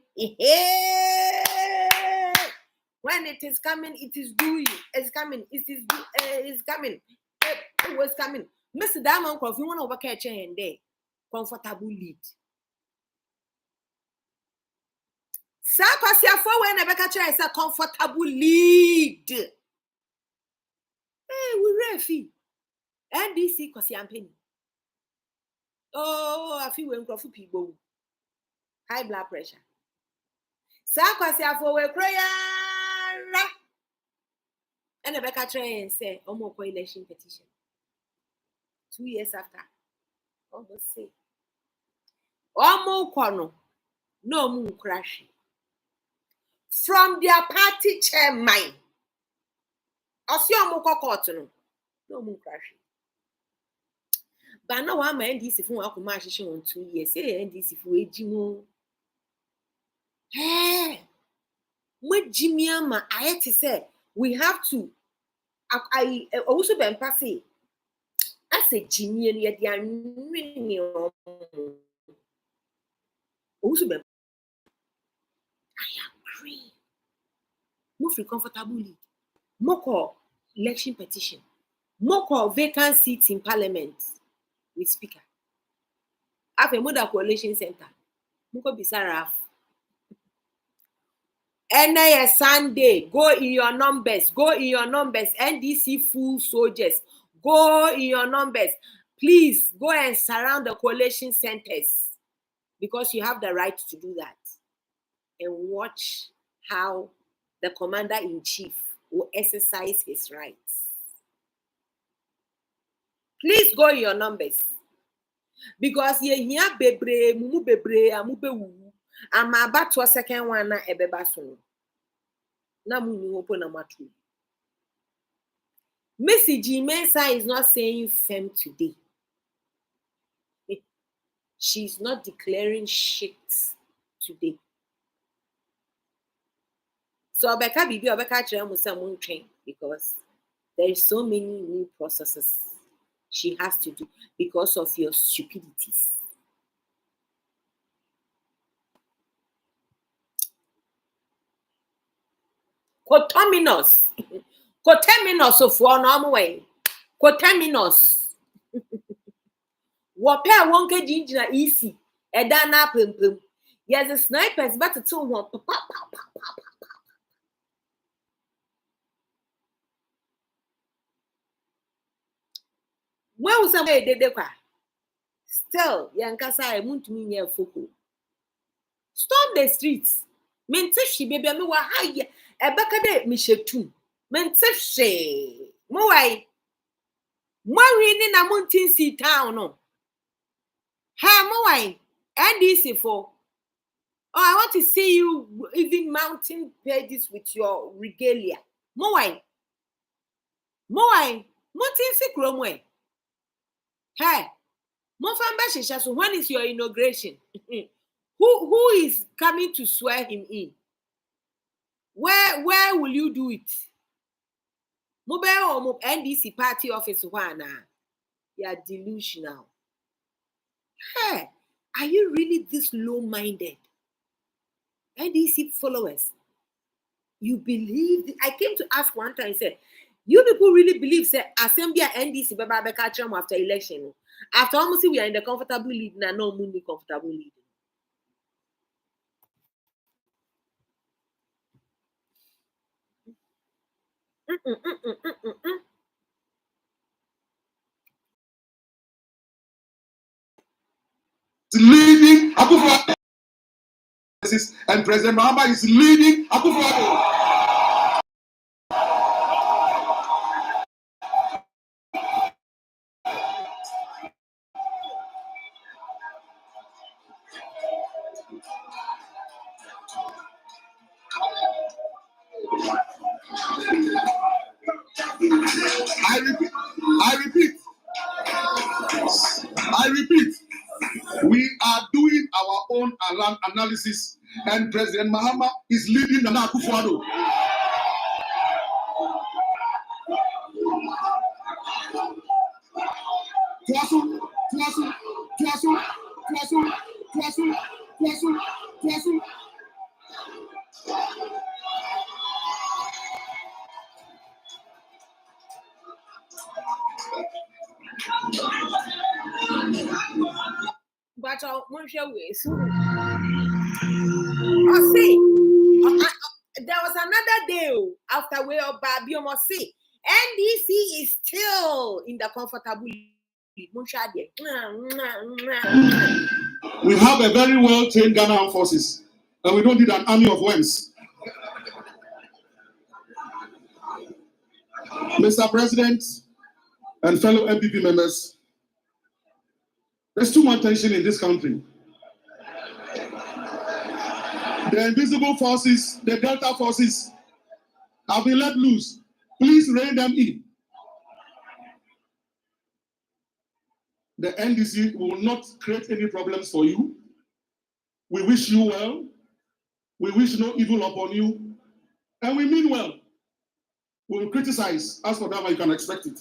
When it is coming, it is doing. It's coming. It's coming. It was coming. Mr. Diamond, if you want to work at your there, comfortable lead. Sakwasiafo when Nebeka is a comfortable lead. Hey, we refi. NDC Kwasiampeni. Oh, I feel when coffee people. High blood pressure. Sakwasiafo we cry. And Nebeka and say, Omoko election petition. 2 years after. Almost say. Omo no moon crashing. From their party chairman. Osio Moko no moon crashing. But now I'm NDC for Akumashi on 2 years. Say NDC for Ejimo. Hey, what Jimmy Ama, I had to say, we have to. I also been passing. I said Jimmy and yet they are also been. I agree. More free comfortably. More election petition. More vacant seats in parliament with speaker. Have a mother coalition center. Muko Bisaraf. NA Sunday, go in your numbers, NDC full soldiers, go in your numbers. Please go and surround the coalition centers because you have the right to do that. And watch how the commander-in-chief will exercise his rights. Please go in your numbers. Because ye here bebre, mumu bebre, amube wu. I'm about to a second one na ebebasun. Na munu opo na matu. Missy G. Mensah is not saying fem today. She's not declaring shit today. So Obeka Bibi Obeka Chiramusa won't train because there is so many new processes she has to do because of your stupidities. Coterminous of one arm way. Coterminous. Wapea wonka ginger easy. Edana pum. Yes, the snipers better to one. Where was somebody did still, Yankasa, I want to mean near Fuku. Storm the streets. Mentishi, baby, I know high. A back Michel too. Mentishi. Moai. Morin in a mountain sea town. No. Ha, Moai. And easy for. Oh, I want to see you even mountain pages with your regalia. Moai. Mountain sea cromway. Hey. So when is your inauguration? Who is coming to swear him in? Where will you do it? Mobile or NDC party office one. You are delusional. Hey, are you really this low-minded? NDC followers, you believe? I came to ask one time. Said, you people really believe? Say, Assembly NDC Baba catch them after election. After almost we are in the comfortable lead now, no money comfortable lead.
Leading Akufo-Addo, and President Mahama is leading Akufo-Addo. I repeat, we are doing our own analysis, and President Mahama is leading Nana Akufo-Addo.
But I'll way so There was another day after we are Babiomo see NDC is still in the comfortable lead.
We have a very well-trained Ghana Armed Forces, and we don't need an army of worms. Mr. President and fellow MPP members, there's too much tension in this country. The invisible forces, the Delta forces, have been let loose. Please rein them in. The NDC will not create any problems for you. We wish you well. We wish no evil upon you. And we mean well. We will criticize. As for that, you can expect it.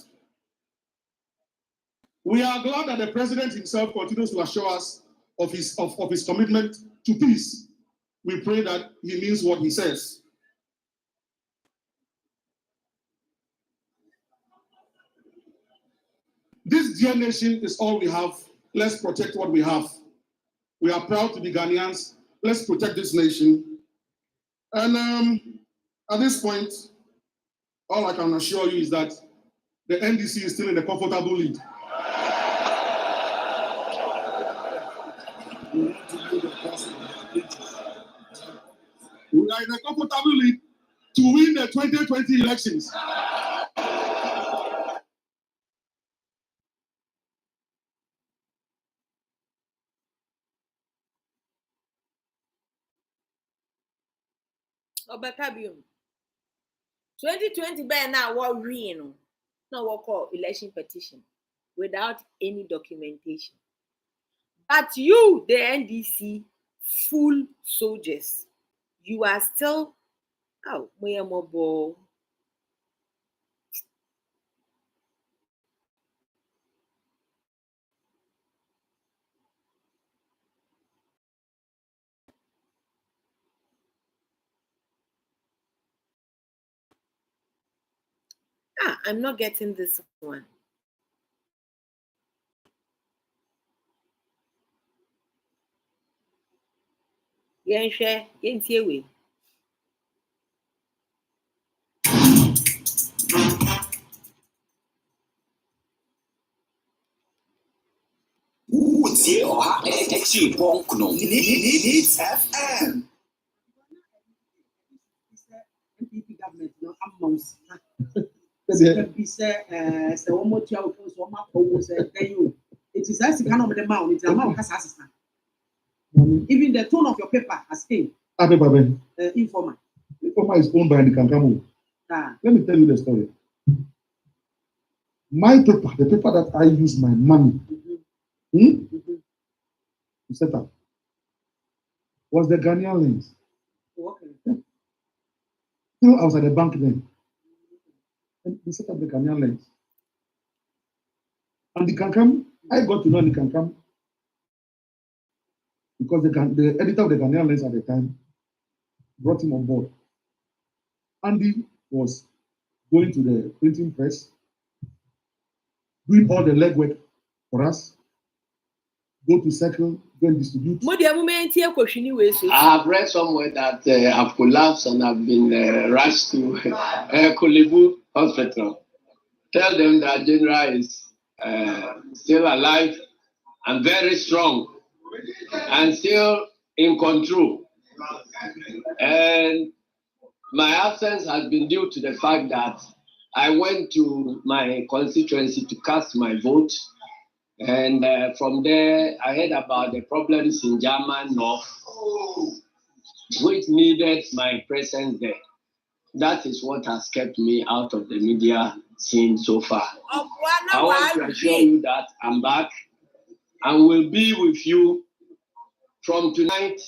We are glad that the president himself continues to assure us of his commitment to peace. We pray that he means what he says. This dear nation is all we have. Let's protect what we have. We are proud to be Ghanaians. Let's protect this nation. And at this point, all I can assure you is that the NDC is still in a comfortable lead. We are in a comfortable lead to win the 2020 elections.
Obakabium. 2020 by now what real no what call election petition without any documentation. But you, the NDC, full soldiers, you are still I'm not getting this one. We.
FM. It is as kind of the amount, it's amount has assistant. Even the tone of your paper has changed. Informer.
Informer is owned by the Kankamu. Let me tell you the story. My paper, the paper that I use my money to set up, was the Ghanaian Lens.
Okay.
I was at the bank then. And we set up the Ghanaian Lens. And the Kankam, I got to know the Kankam because the editor of the Ghanaian Lens at the time brought him on board. Andy was going to the printing press, doing all the legwork for us, go to circle, go and distribute.
I have read somewhere that I've collapsed and I've been rushed to Kolebu Hospital. Tell them that General is still alive and very strong and still in control. And my absence has been due to the fact that I went to my constituency to cast my vote. And from there, I heard about the problems in German North, which needed my presence there. That is what has kept me out of the media scene so far. I want to assure you that I'm back and will be with you from tonight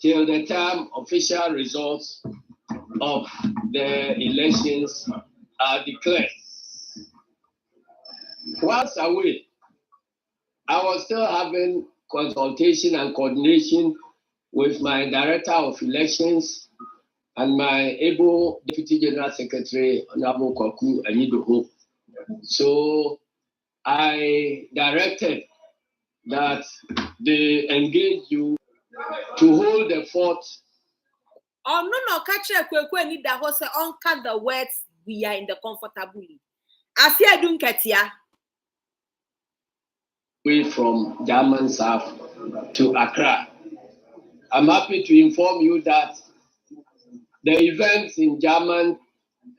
till the time official results of the elections are declared. Once away, I was still having consultation and coordination with my Director of Elections and my able Deputy General Secretary, Honorable Kwaku Anidoho. So I directed that they engage you to hold the fort.
Oh no, catch a quick need that horse uncut the words we are in the comfortable. Aseidu Nketia.
Way from German South to Accra. I'm happy to inform you that the events in German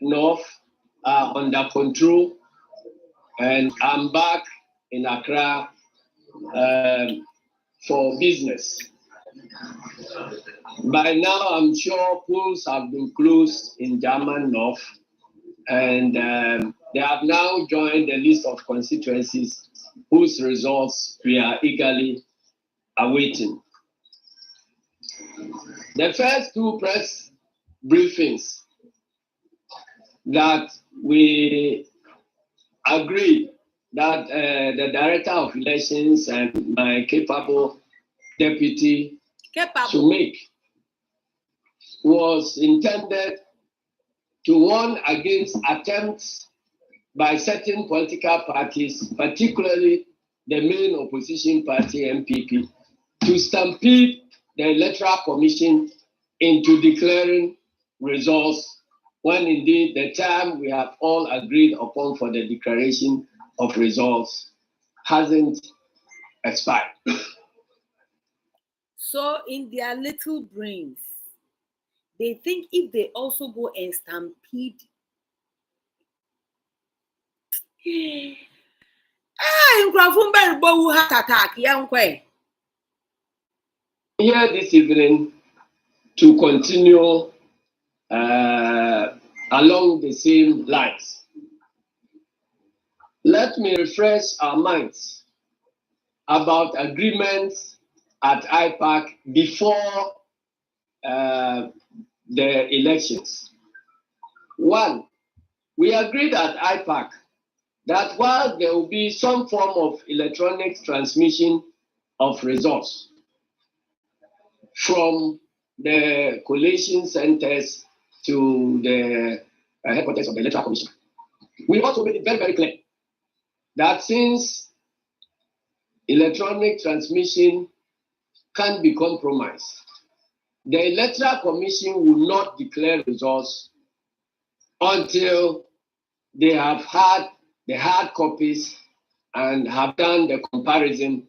North are under control, and I'm back in Accra for business. By now, I'm sure polls have been closed in German North, and they have now joined the list of constituencies whose results we are eagerly awaiting. The first two press briefings that we agreed that the director of elections and my capable deputy to make was intended to warn against attempts by certain political parties, particularly the main opposition party, MPP, to stampede the Electoral Commission into declaring results when indeed the time we have all agreed upon for the declaration of results hasn't expired.
So in their little brains, they think if they also go and stampede, here
this evening to continue along the same lines. Let me refresh our minds about agreements at IPAC before the elections. One, we agreed at IPAC that while there will be some form of electronic transmission of results from the collation centers to the headquarters of the Electoral Commission, we also made it very, very clear that since electronic transmission can be compromised, the Electoral Commission will not declare results until they have had the hard copies and have done the comparison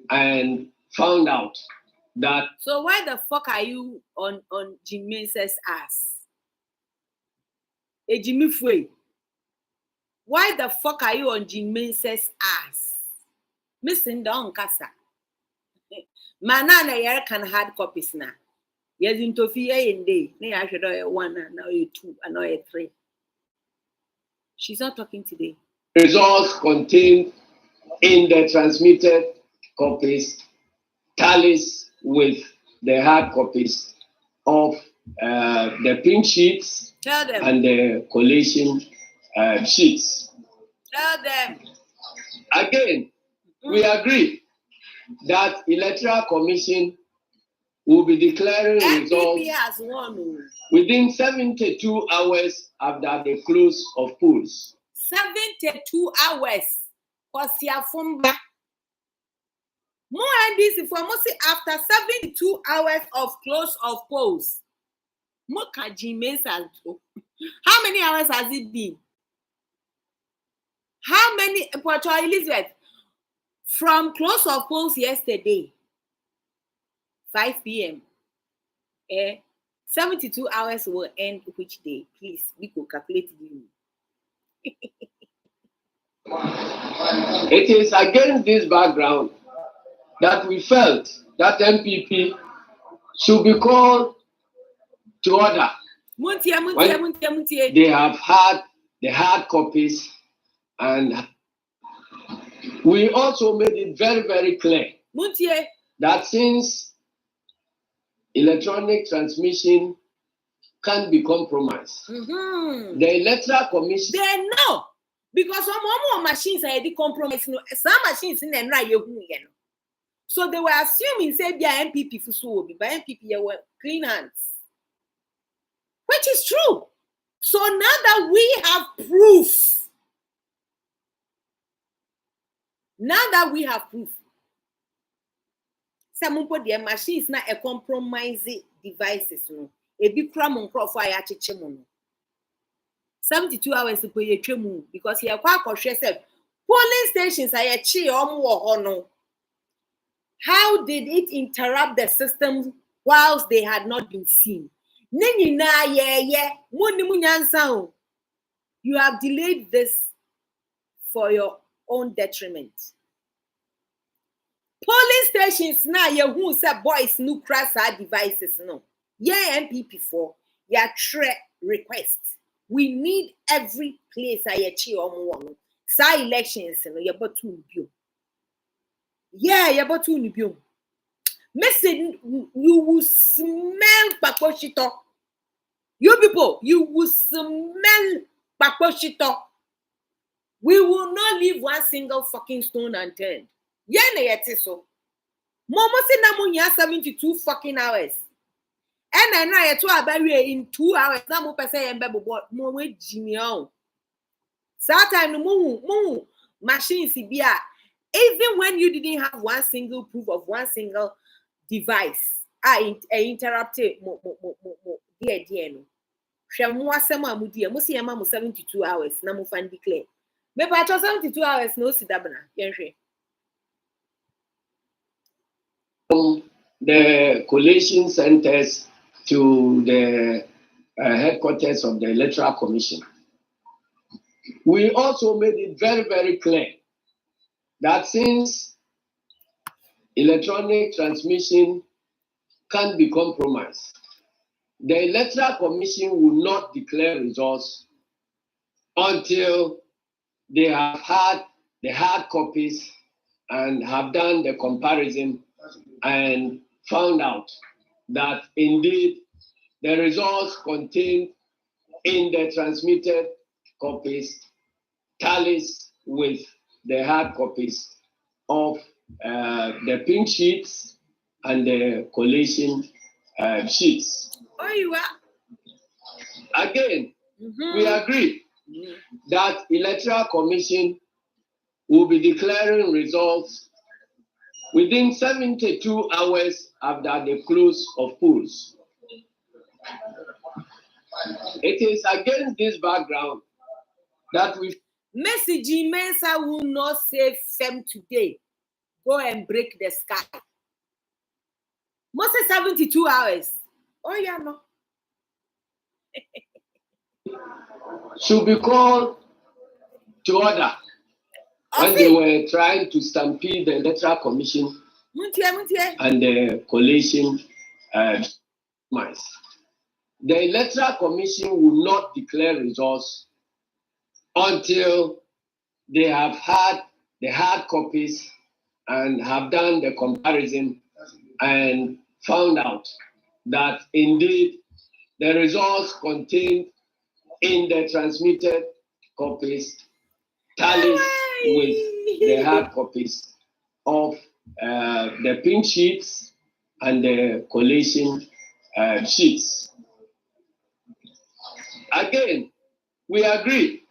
and found out that.
So why the fuck are you on Jim Mensah's ass? Jimmy Fue. Why the fuck are you on Jim Mensah's ass? Missing down casa. Manana yer can hard copies now. Yes, into fear in day. Nay, I should know 1 and now 2 and now 3. She's not talking today.
Results contained in the transmitted copies tallies with the hard copies of the pink sheets and the collation sheets.
Tell them.
Again, we agree that Electoral Commission will be declaring results within 72 hours after the close of polls.
72 hours. More than this information after 72 hours of close of polls. How many hours has it been? How many, Elizabeth? From close of polls yesterday, 5 p.m. 72 hours will end which day? Please, we could calculate it.
It is against this background that we felt that MPP should be called to order. They have had the hard copies, and we also made it very, very clear that since electronic transmission can be compromised, the Electoral Commission.
They know, because some more machines are the compromise. Some machines in the right. So they were assuming say be MPP for so be by MPP were clean hands, which is true. So now that we have proof, Some put their machines na a compromise devices no. A big cram on crop fire chichemono. 72 hours to pay a chemu because you are quite cautious. Polling stations are a chi or no. How did it interrupt the system whilst they had not been seen? You have delayed this for your own detriment. Polling stations now, who said boys no crash our devices no. Yeah, MPP for your request. We need every place I achieve on sa elections no your bottom view. Yeah, your bottom view. Message you will smell paposhito. You people, you will smell paposhito. We will not leave one single fucking stone unturned. Yeah, so. Momo say na mo nya 72 fucking hours. And I know to bury in 2 hours. Na mo pese yembe bobo mo we jimi on. Sometimes mo machines bia. Even when you didn't have one single proof of one single device, I interrupted dear no. Hwe mo asem amudi mo se yema mo 72 hours na mo fan declare. Me pa 72 hours no si dabna yenhwe.
The collation centers to the headquarters of the Electoral Commission. We also made it very, very clear that since electronic transmission can't be compromised, the Electoral Commission will not declare results until they have had the hard copies and have done the comparison and found out that indeed the results contained in the transmitted copies tallies with the hard copies of the pink sheets and the collation sheets.
Oh, you are.
Again, we agree that Electoral Commission will be declaring results within 72 hours after the close of polls. It is against this background that we
Mensah will not say FEM today. Go and break the sky. Most 72 hours. Oh, yeah, no.
should be called to order when they were trying to stampede the Electoral Commission and the collation mice. The Electoral Commission will not declare results until they have had the hard copies and have done the comparison and found out that indeed the results contained in the transmitted copies tallies with the hard copies of the pink sheets and the collation sheets. Again, we agree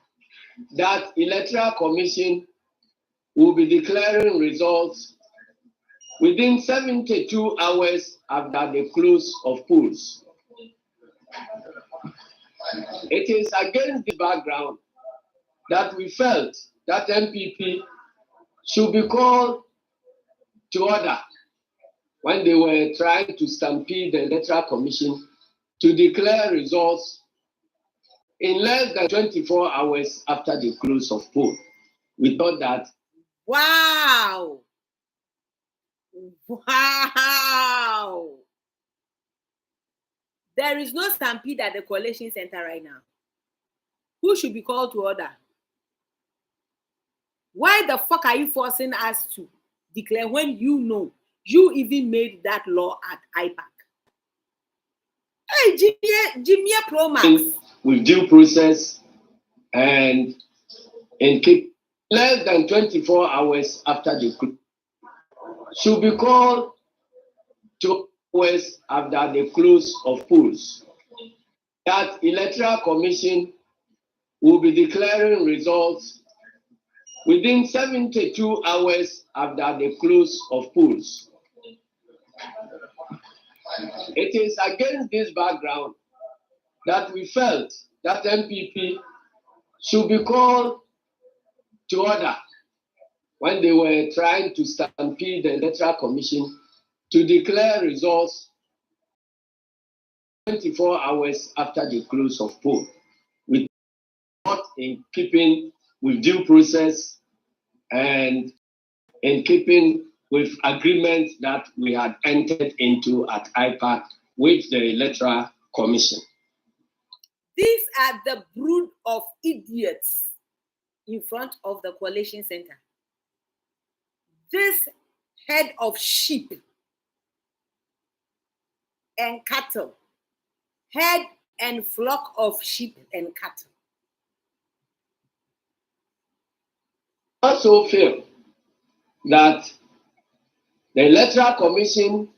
that Electoral Commission will be declaring results within 72 hours after the close of polls. It is against the background that we felt that MPP should be called to order when they were trying to stampede the Electoral Commission to declare results in less than 24 hours after the close of poll. We thought that.
Wow! There is no stampede at the Coalition Center right now. Who should be called to order? Why the fuck are you forcing us to declare when you know you even made that law at IPAC? Hey, Jimmy Pro Max.
With due process and in less than 24 hours after the close, should be called to hours after the close of polls. That Electoral Commission will be declaring results within 72 hours after the close of polls. It is against this background that we felt that MPP should be called to order when they were trying to stampede the Electoral Commission to declare results 24 hours after the close of poll, with not in keeping with due process and in keeping with agreements that we had entered into at IPAC with the Electoral Commission.
These are the brood of idiots in front of the coalition center. This head of sheep and cattle, head and flock of sheep and cattle.
I also feel that the Electoral Commission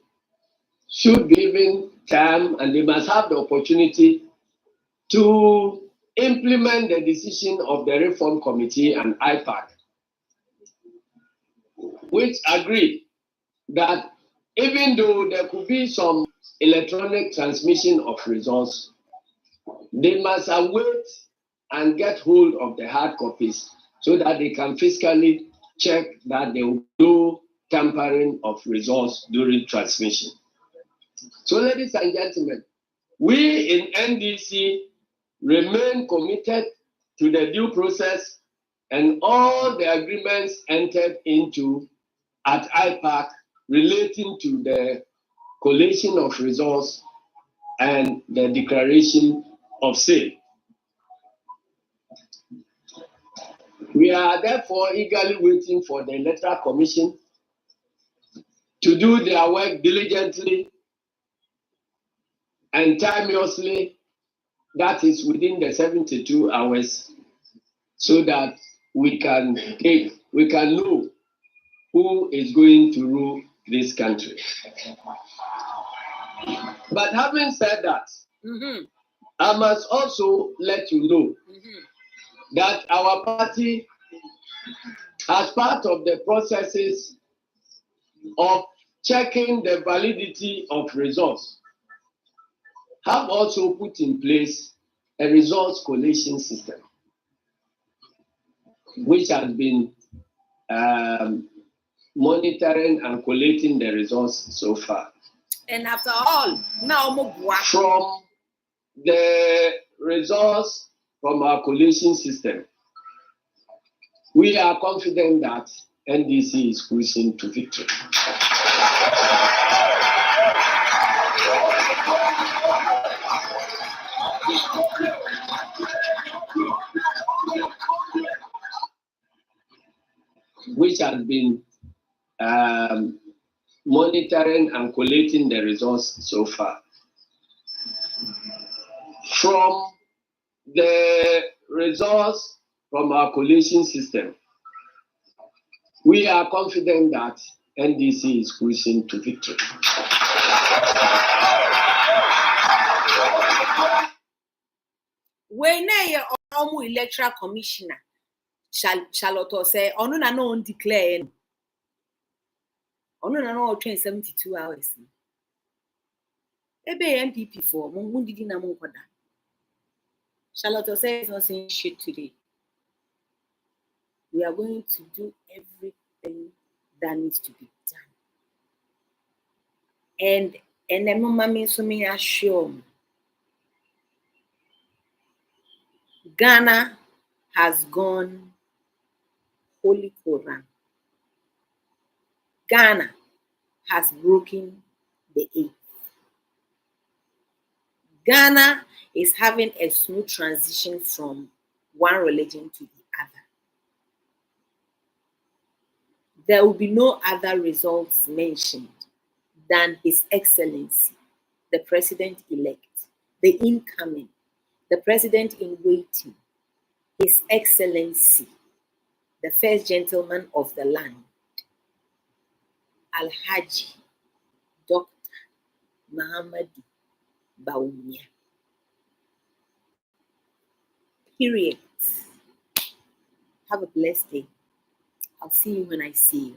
should be given time and they must have the opportunity to implement the decision of the Reform Committee and IPAC, which agreed that even though there could be some electronic transmission of results, they must await and get hold of the hard copies so that they can fiscally check that there will be no tampering of results during transmission. So, ladies and gentlemen, we in NDC remain committed to the due process and all the agreements entered into at IPAC relating to the collation of results and the declaration of sale. We are therefore eagerly waiting for the Electoral Commission to do their work diligently and timeously, that is within the 72 hours, so that we can know who is going to rule this country. But having said that, I must also let you know that our party, as part of the processes of checking the validity of results, have also put in place a results collation system, which has been monitoring and collating the results so far.
And after all, now
from the results from our collation system, we are confident that NDC is cruising to victory. Which has been monitoring and collating the results so far. From the results from our collation system, we are confident that NDC is cruising to victory.
When a electoral commissioner Charlotte say, "Oh no, no, declare. Oh no, train 72 hours." Ebe MPP for Mundidi na Munkoda. Charlotte says not saying shit today. We are going to do everything that needs to be done. And the mama means to me assure Ghana has gone Holy Quran. Ghana has broken the 8th. Ghana is having a smooth transition from one religion to the other. There will be no other results mentioned than His Excellency, the President-elect, the incoming, the President-in-waiting, His Excellency, the First Gentleman of the land, Alhaji Dr. Muhammadu Bawumia. Period. Have a blessed day. I'll see you when I see you.